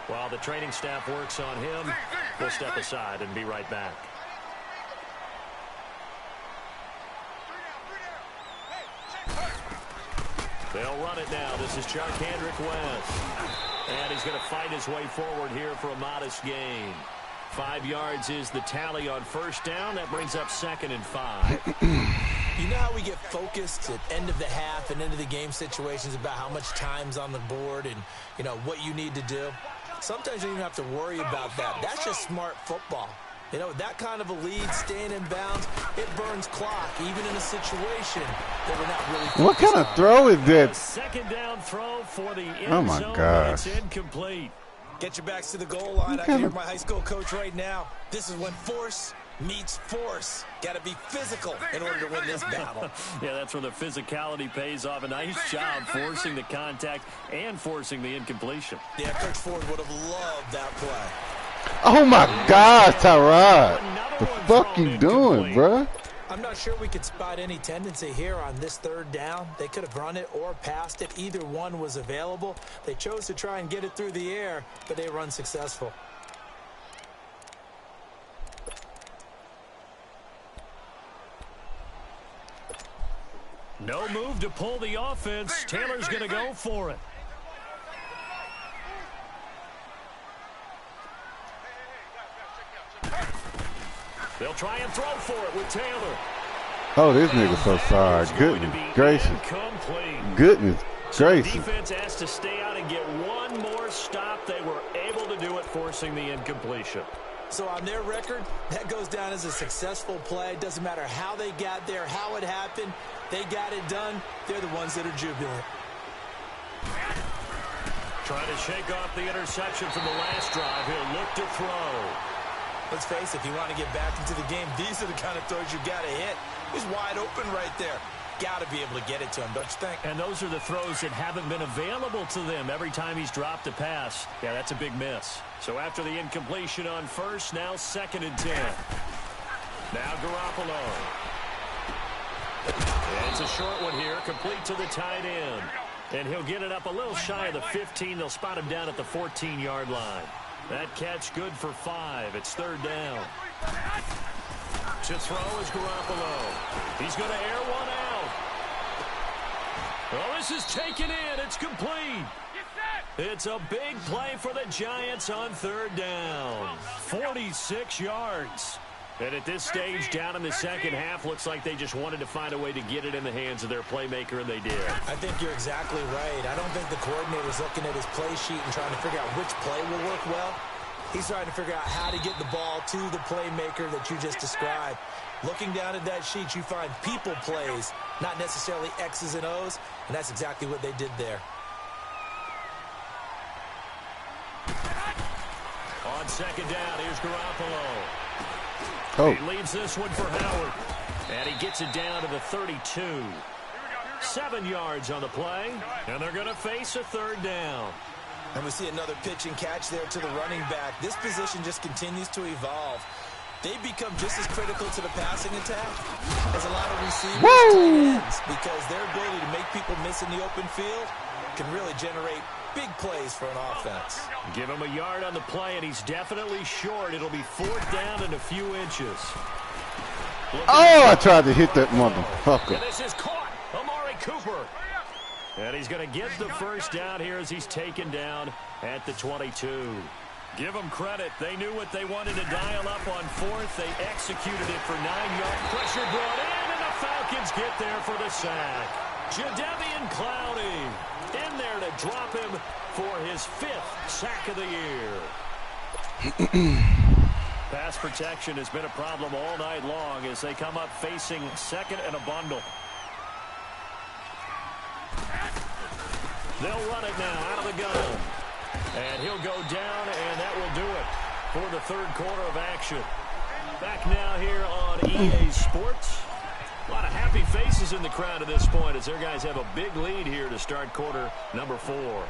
While the training staff works on him, we'll step aside and be right back. They'll run it now. This is Charkandrick West. And he's going to fight his way forward here for a modest gain. 5 yards is the tally on first down. That brings up 2nd and 5. You know how we get focused at end of the half and end of the game situations about how much time's on the board and, you know, what you need to do? Sometimes you don't even have to worry about that. That's just smart football. You know, that kind of a lead, staying in bounds, it burns clock, even in a situation that we're not really What kind of on. throw is that? Second down throw for the end Oh, my zone. gosh. It's incomplete. Get your backs to the goal line. I can hear my high school coach right now. This is when force meets force. Got to be physical in order to win this battle. Yeah, that's where the physicality pays off. A nice job forcing the contact and forcing the incompletion. Yeah, Coach Ford would have loved that play. Oh my gosh, Tyrod. Another The one fuck thrown you doing, incomplete. bruh? I'm not sure we could spot any tendency here on this third down. They could have run it or passed it. Either one was available. They chose to try and get it through the air, but they were unsuccessful. No move to pull the offense. Taylor's going to go for it. They'll try and throw for it with Taylor. Oh, this nigga's so sorry. Goodness gracious. Goodness gracious. The defense has to stay out and get one more stop. They were able to do it, forcing the incompletion. So on their record, that goes down as a successful play. It doesn't matter how they got there, how it happened. They got it done. They're the ones that are jubilant. Trying to shake off the interception from the last drive. He'll look to throw. Let's face it, if you want to get back into the game, these are the kind of throws you got to hit. He's wide open right there. Got to be able to get it to him, don't you think? And those are the throws that haven't been available to them every time he's dropped a pass. Yeah, that's a big miss. So after the incompletion on first, now 2nd and 10. Now Garoppolo. And it's a short one here, complete to the tight end. And he'll get it up a little shy of the 15. They'll spot him down at the 14-yard line. That catch good for 5. It's 3rd down. To throw is Garoppolo. He's going to air one out. Well, this is taken in. It's complete. It's a big play for the Giants on 3rd down. 46 yards. And at this stage, down in the second half, looks like they just wanted to find a way to get it in the hands of their playmaker, and they did. I think you're exactly right. I don't think the coordinator's looking at his play sheet and trying to figure out which play will work well. He's trying to figure out how to get the ball to the playmaker that you just described. Looking down at that sheet, you find people plays, not necessarily X's and O's, and that's exactly what they did there. On 2nd down, here's Garoppolo. Oh. He leaves this one for Howard. And he gets it down to the 32. 7 yards on the play. And they're going to face a 3rd down. And we see another pitch and catch there to the running back. This position just continues to evolve. They become just as critical to the passing attack as a lot of receivers, tight ends, because their ability to make people miss in the open field can really generate big plays for an offense. Give him a yard on the play, and he's definitely short. It'll be 4th down and a few inches. Oh, I tried to hit that motherfucker. And this is caught. Amari Cooper. And he's going to get the 1st down here as he's taken down at the 22. Give them credit. They knew what they wanted to dial up on 4th. They executed it for 9 yards. Pressure brought in, and the Falcons get there for the sack. Jadeveon Clowney in there to drop him for his 5th sack of the year. Pass protection has been a problem all night long as they come up facing 2nd and a bundle. They'll run it now out of the gun. And he'll go down, and that will do it for the 3rd quarter of action. Back now here on EA Sports. A lot of happy faces in the crowd at this point as their guys have a big lead here to start quarter number 4.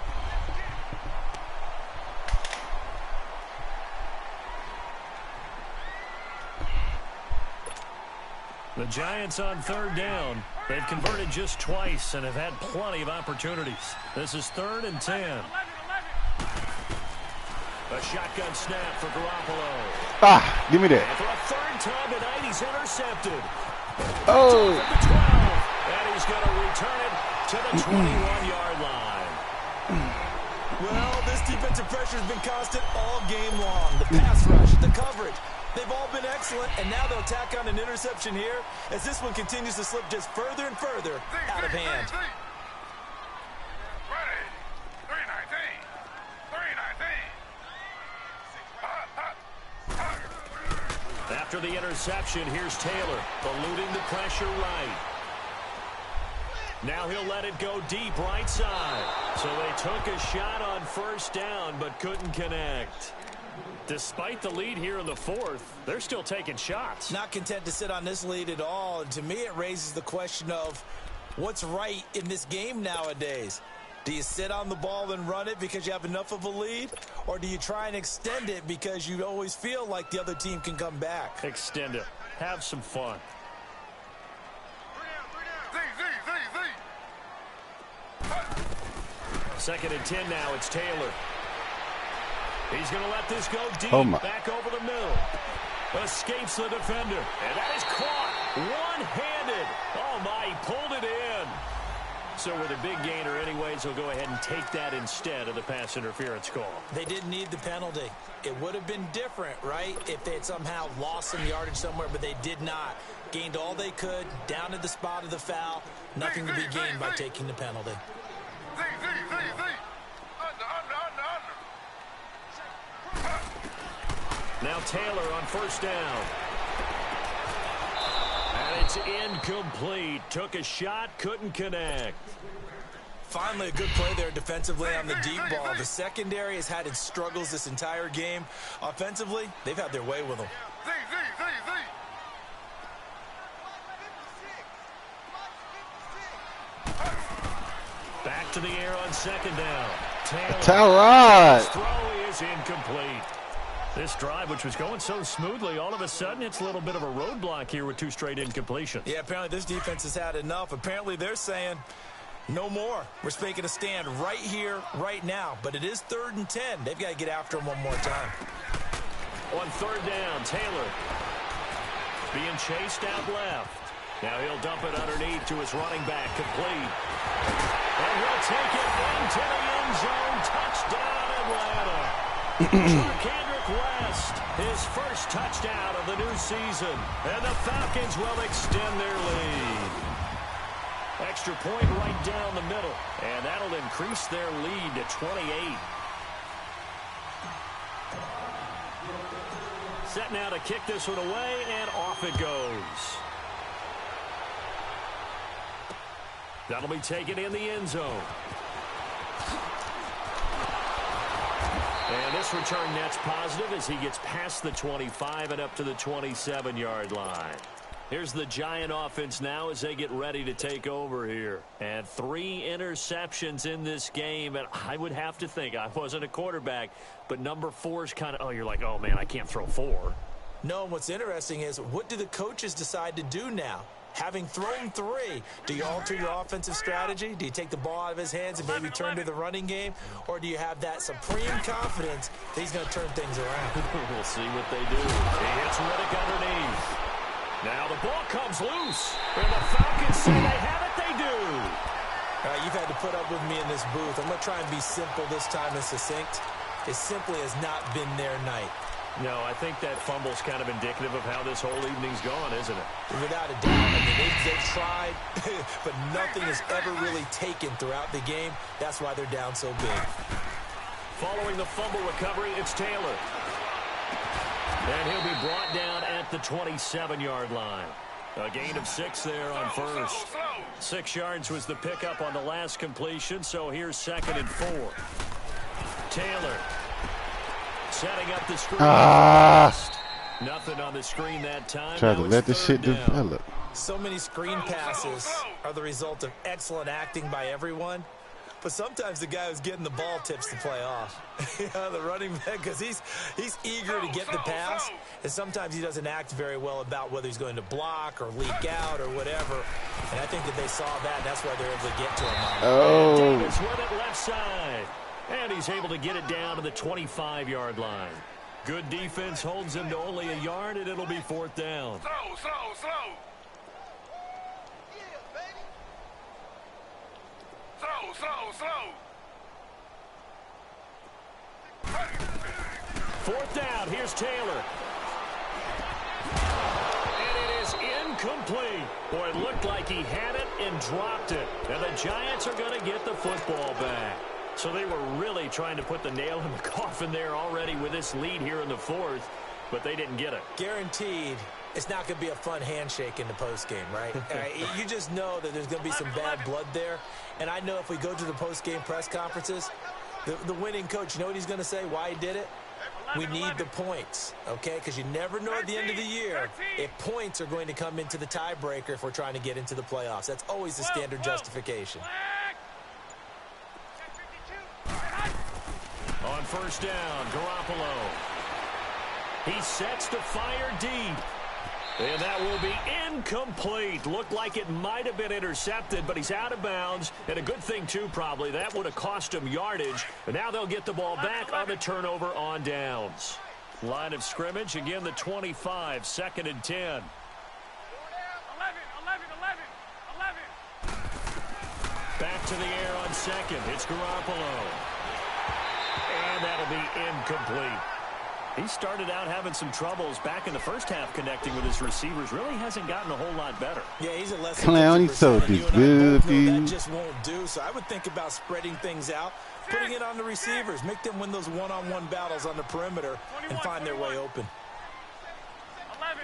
The Giants on 3rd down. They've converted just twice and have had plenty of opportunities. This is 3rd and 10. A shotgun snap for Garoppolo. Give me that. And for a 3rd time tonight, he's intercepted. Oh. The 12, and he's going to return it to the 21-yard line. Well, this defensive pressure has been constant all game long. The pass rush, the coverage, they've all been excellent, and now they'll tack on an interception here as this one continues to slip just further and further out of hand. After the interception, here's Taylor, eluding the pressure right. Now he'll let it go deep right side. So they took a shot on 1st down, but couldn't connect. Despite the lead here in the 4th, they're still taking shots. Not content to sit on this lead at all. And to me, it raises the question of what's right in this game nowadays. Do you sit on the ball and run it because you have enough of a lead? Or do you try and extend it because you always feel like the other team can come back? Extend it. Have some fun. Second and 10 now. It's Taylor. He's going to let this go deep. Back over the middle. Escapes the defender. And that is caught. One-handed. Oh, my. He pulled it in. So with a big gainer anyways, he'll go ahead and take that instead of the pass interference call. They didn't need the penalty. It would have been different, right, if they had somehow lost some yardage somewhere, but they did not. Gained all they could, down to the spot of the foul. Nothing to be gained by taking the penalty. Now Taylor on first down. And it's incomplete. Took a shot, couldn't connect. Finally, a good play there defensively on the deep ball. The secondary has had its struggles this entire game. Offensively, they've had their way with them. Back to the air on second down. Taylor. Tyrod. His throw is incomplete. This drive, which was going so smoothly, all of a sudden it's a little bit of a roadblock here with 2 straight incompletions. Yeah, apparently this defense has had enough. Apparently they're saying no more. We're making a stand right here, right now. But it is 3rd and 10. They've got to get after him one more time. On third down, Taylor being chased out left. Now he'll dump it underneath to his running back, complete. And he'll take it into the end zone. Touchdown, Atlanta. Kendrick West, his first touchdown of the new season. And the Falcons will extend their lead. Extra point right down the middle. And that'll increase their lead to 28. Set now to kick this one away, and off it goes. That'll be taken in the end zone. And this return net's positive as he gets past the 25 and up to the 27-yard line. Here's the Giant offense now as they get ready to take over here. And 3 interceptions in this game. And I would have to think, I wasn't a quarterback, but number 4 is kind of, oh, you're like, oh, man, I can't throw 4. No, and what's interesting is, what do the coaches decide to do now? Having thrown 3, do you alter your offensive strategy? Do you take the ball out of his hands and maybe turn to the running game? Or do you have that supreme confidence that he's going to turn things around? We'll see what they do. He hits Riddick underneath. Now the ball comes loose. And the Falcons say they have it, they do. All right, you've had to put up with me in this booth. I'm going to try and be simple this time and succinct. It simply has not been their night. No, I think that fumble's kind of indicative of how this whole evening's gone, isn't it? Without a doubt. I mean, they've tried, but nothing is ever really taken throughout the game. That's why they're down so big. Following the fumble recovery, it's Taylor. And he'll be brought down at the 27-yard line. A gain of 6 there on first. 6 yards was the pickup on the last completion, so here's 2nd and 4. Taylor setting up the screen. Nothing on the screen that time. Try to let this shit develop. So many screen passes are the result of excellent acting by everyone. But sometimes the guy who's getting the ball tips the play off. The running back, because he's eager to get the pass, and sometimes he doesn't act very well about whether he's going to block or leak out or whatever. And I think that they saw that. That's why they're able to get to him. Oh. Davis with it left side. And he's able to get it down to the 25-yard line. Good defense holds him to only a yard, and it'll be 4th down. Slow. Fourth down. Here's Taylor. And it is incomplete. Boy, it looked like he had it and dropped it. And the Giants are going to get the football back. So they were really trying to put the nail in the coffin there already with this lead here in the 4th, but they didn't get it. Guaranteed it's not going to be a fun handshake in the postgame, right? You just know that there's going to be some bad blood there. And I know if we go to the postgame press conferences, the winning coach, you know what he's going to say, why he did it? We need the points, okay? Because you never know at the end of the year if points are going to come into the tiebreaker if we're trying to get into the playoffs. That's always the standard justification. On first down, Garoppolo. He sets to fire deep. And that will be incomplete. Looked like it might have been intercepted, but he's out of bounds. And a good thing, too, probably. That would have cost him yardage. And now they'll get the ball back on the turnover on downs. Line of scrimmage, again, the 25, 2nd and 10. 11. Back to the air on second. It's Garoppolo. And that'll be incomplete. He started out having some troubles back in the first half connecting with his receivers. Really hasn't gotten a whole lot better. Yeah, he's a less Clown, he's so good, that just won't do. So I would think about spreading things out, putting it on the receivers, make them win those one-on-one battles on the perimeter and find their way open. 11.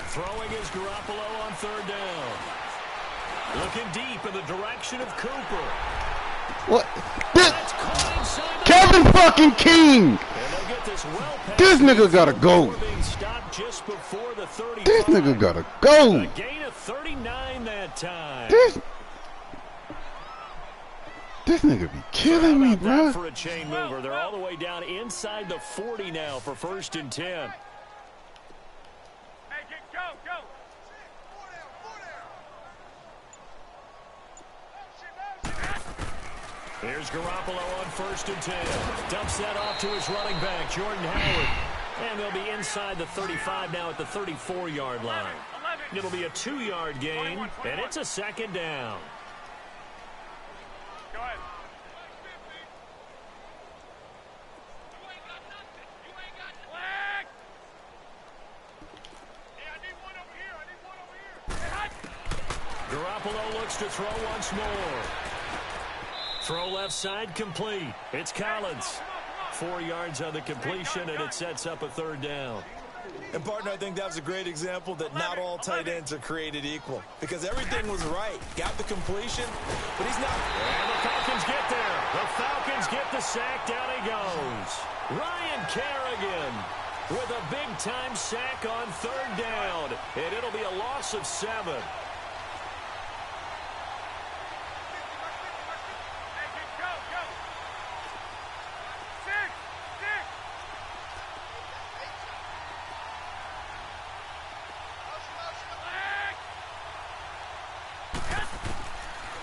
Throwing is Garoppolo on third down. Looking deep in the direction of Cooper. What? That's caught inside the Kevin fucking King! And they'll get this well past This nigga gotta go. being stopped just before the 35. This nigga gotta go. A gain of 39 that time. This nigga be killing me, bro. For a chain mover, they're all the way down inside the 40 now for 1st and 10. Hey, go. Here's Garoppolo on 1st and 10. Dumps that off to his running back, Jordan Howard. And they'll be inside the 35 now at the 34-yard line. It'll be a 2-yard gain, and it's a 2nd down. Go ahead. Flag. Hey, I need one over here. Garoppolo looks to throw once more. Throw left side complete. It's Collins. 4 yards on the completion, and it sets up a 3rd down. And, partner, I think that was a great example that not all tight ends are created equal. Because everything was right. Got the completion, but he's not. And the Falcons get there. The Falcons get the sack. Down he goes. Ryan Kerrigan with a big-time sack on 3rd down. And it'll be a loss of 7.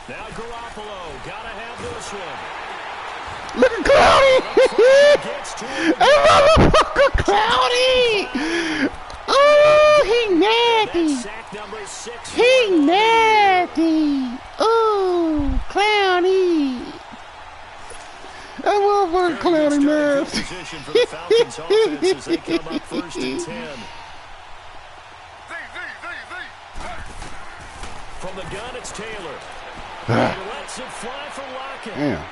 Now Garoppolo, gotta have this one. Look at Cloudy! Hey, motherfucker, Cloudy! Oh, he nasty. Sack number 6. He nasty. Oh, Cloudy. That motherfucker Cloudy nasty. Position for the Falcons offense as they come up 1st and 10. From the gun, it's Taylor. He lets it fly for Lockett. Damn.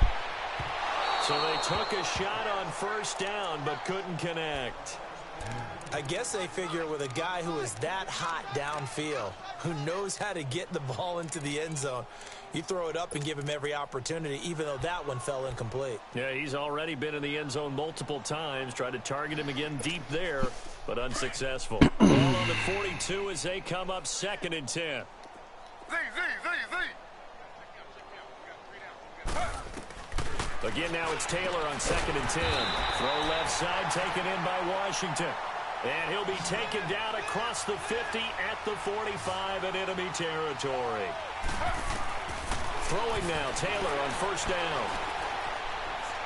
So they took a shot on 1st down, but couldn't connect. I guess they figure with a guy who is that hot downfield, who knows how to get the ball into the end zone, you throw it up and give him every opportunity, even though that one fell incomplete. Yeah, he's already been in the end zone multiple times. Tried to target him again deep there, but unsuccessful. Ball on the 42 as they come up 2nd and 10. Again, now it's Taylor on 2nd and 10. Throw left side, taken in by Washington. And he'll be taken down across the 50 at the 45 in enemy territory. Throwing now, Taylor on 1st down.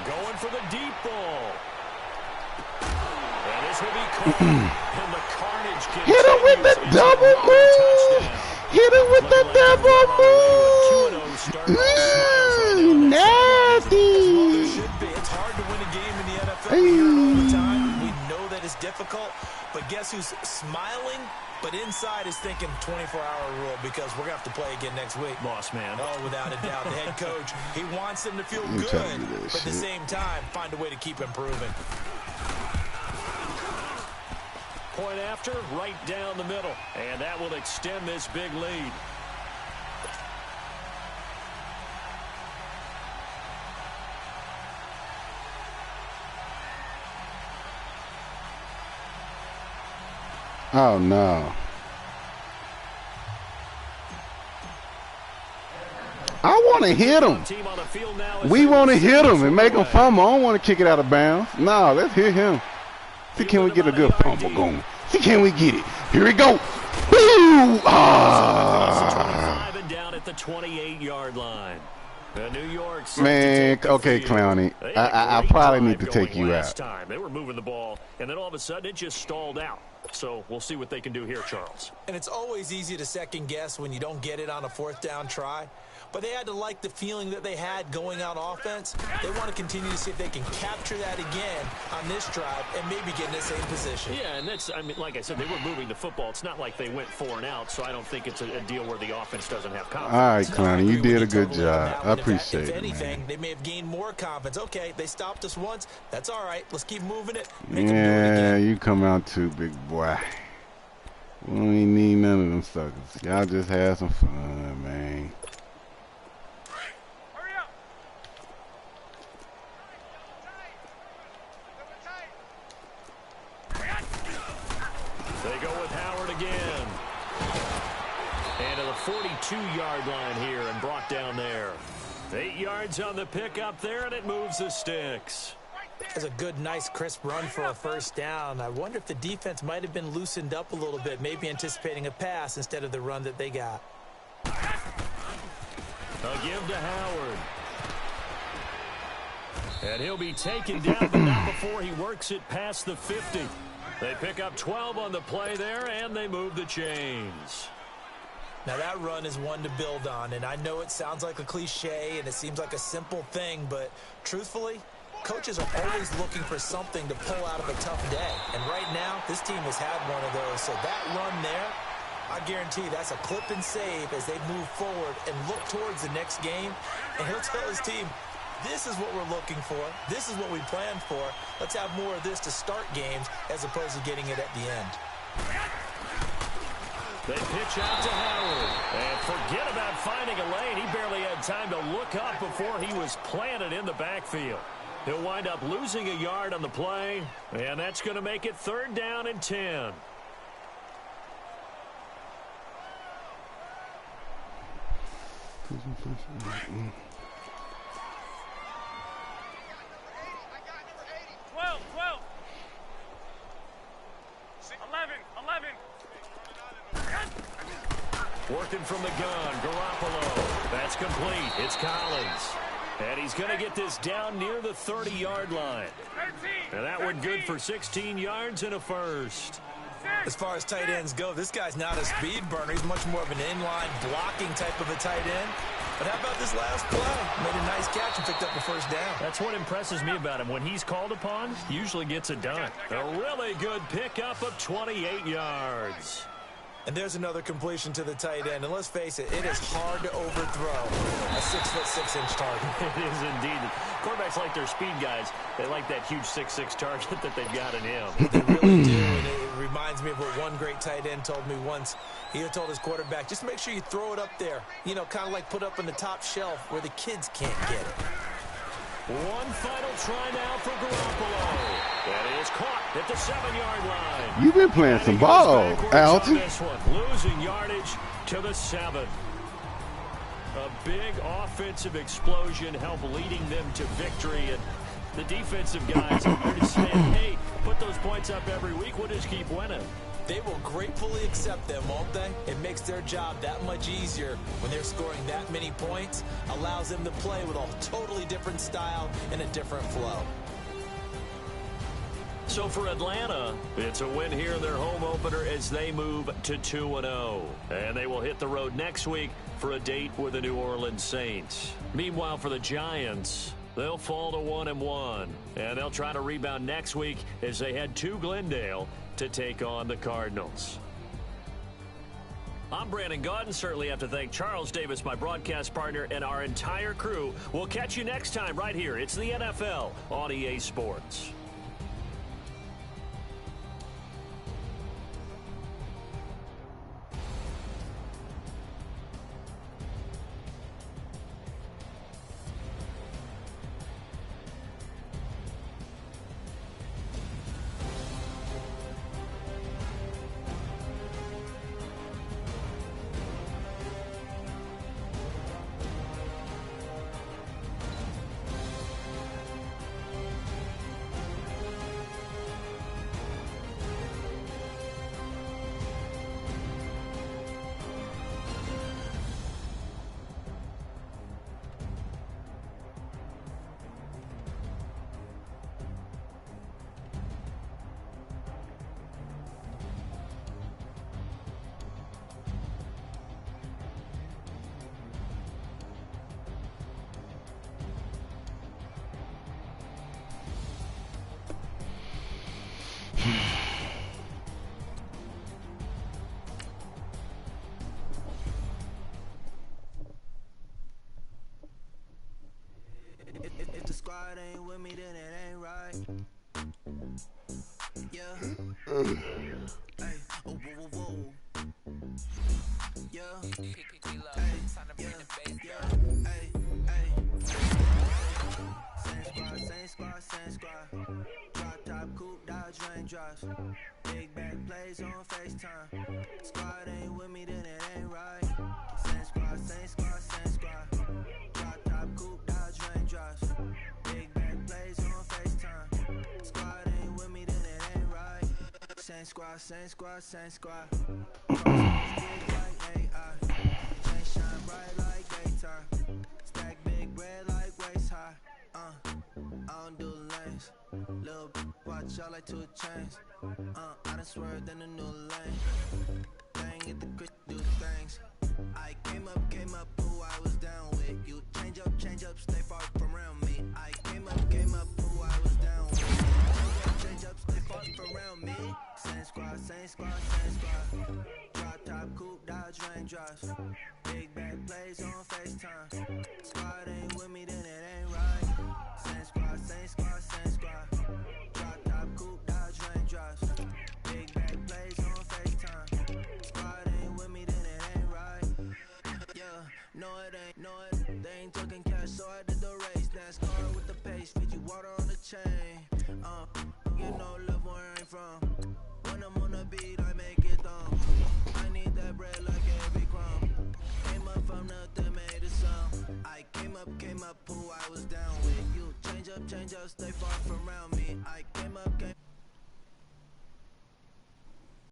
Going for the deep ball. And this will be caught. And the carnage continues. Hit him with the double move. Hit him with the double move. Nasty. It's hard to win a game in the NFL. We hear it all the time. We know that it's difficult. But guess who's smiling? But inside is thinking 24-hour rule because we're going to have to play again next week. Boss man. Oh, without a doubt. The head coach, he wants them to feel You good, telling me but that at the shit. same time, find a way to keep improving. Point after, right down the middle. And that will extend this big lead. Oh, no. I want to hit him. Team on the field now as We they want to hit him and make him away. fumble. I don't want to kick it out of bounds. No, let's hit him. See, can we get a good fumble going? See, can we get it? Here we go. Boo! Ah. 25 and down at the 28-yard line. The New York set to Man, take the okay, field. Clowney. They had a I great probably drive need to take going you last out. time. They were moving the ball, and then all of a sudden it just stalled out. So we'll see what they can do here, Charles. And it's always easy to second guess when you don't get it on a fourth down try. But they had to like the feeling that they had going out offense. They want to continue to see if they can capture that again on this drive and maybe get in the same position. Yeah, and that's, I mean, like I said, they were moving the football. It's not like they went 4 and out, so I don't think it's a deal where the offense doesn't have confidence. All right, Clowney, you did a good Totally on job. that I one. appreciate If it, anything, man. they may have gained more confidence. Okay, they stopped us once. That's all right. Let's keep moving it. Make them do it Yeah, again. you come out too, big boy. We don't even need none of them suckers. Y'all just have some fun, man. Hurry up. They go with Howard again. And to the 42-yard line here and brought down there. 8 yards on the pickup there, and it moves the sticks. That's a good, nice, crisp run for a first down. I wonder if the defense might have been loosened up a little bit, maybe anticipating a pass instead of the run that they got. A give to Howard. And he'll be taken down, but not before he works it past the 50. They pick up 12 on the play there, and they move the chains. Now, that run is one to build on, and I know it sounds like a cliche and it seems like a simple thing, but truthfully, coaches are always looking for something to pull out of a tough day. And right now, this team has had one of those. So that run there, I guarantee that's a clip and save as they move forward and look towards the next game. And he'll tell his team, this is what we're looking for. This is what we planned for. Let's have more of this to start games as opposed to getting it at the end. They pitch out to Howard. And forget about finding a lane. He barely had time to look up before he was planted in the backfield. He'll wind up losing a yard on the play, and that's going to make it 3rd down and 10. Twelve. 11. Working from the gun, Garoppolo. That's complete. It's Collins. And he's going to get this down near the 30-yard line. 13. And that one good for 16 yards and a first. As far as tight ends go, this guy's not a speed burner. He's much more of an inline blocking type of a tight end. But how about this last play? Made a nice catch and picked up the first down. That's what impresses me about him. When he's called upon, he usually gets it done. A really good pickup of 28 yards. And there's another completion to the tight end. And let's face it, it is hard to overthrow a 6'6" target. It is indeed. Quarterbacks like their speed guys. They like that huge 6'6" target that they've got in him. They really do. And it reminds me of what one great tight end told me once. He had told his quarterback, just make sure you throw it up there. You know, kind of like put up on the top shelf where the kids can't get it. One final try now for Garoppolo. That is caught at the 7-yard line. You've been playing some ball, Alton. This one, losing yardage to the 7. A big offensive explosion helped leading them to victory. And the defensive guys are just saying, hey, put those points up every week. We'll just keep winning. They will gratefully accept them, won't they? It makes their job that much easier when they're scoring that many points. Allows them to play with a totally different style and a different flow. So for Atlanta, it's a win here in their home opener as they move to 2-0. And they will hit the road next week for a date with the New Orleans Saints. Meanwhile, for the Giants, they'll fall to 1-1. And they'll try to rebound next week as they head to Glendale to take on the Cardinals. I'm Brandon Gaudin. Certainly have to thank Charles Davis, my broadcast partner, and our entire crew. We'll catch you next time right here. It's the NFL on EA Sports. squad ain't with me, then it ain't right. Yeah. Hey, oh, whoa, whoa, whoa. Yeah. Hey, yeah, hey, hey. Same squad. Drop top, coupe, Dodge raindrops. Big back plays on FaceTime. Squad ain't with me, then it ain't right. Same squad. Drop top, coupe, Dodge raindrops. Big back plays on FaceTime. Squad ain't with me, then it ain't right. Same squad. Cross like AI. Chain shine bright like daytime. Stack big bread like waist high. I don't do lanes. Lil' watch out like 2 chains. I done swerved in a new lane. Bang at the Chris do things. I came up, who I was down with. You change up, stay far from around me. I came up, who I was down with. Change up, stay far from around me. Same squad. Drop top, coupe, Dodge raindrops. Big back plays on FaceTime. Squad ain't with me, then it ain't right. Same squad. Drop top, coupe, Dodge raindrops. Big back plays on FaceTime. Squad ain't with me, then it ain't right. Yeah, no it ain't. They ain't talking cash, so I did the race. NASCAR with the pace, feed you water on the chain. You know love where I ain't from. When I'm on the beat, I make it thumb. I need that bread like every crumb. Came up from nothing, made a sum. I came up, who I was down with. You change up, stay far from around me. I came up.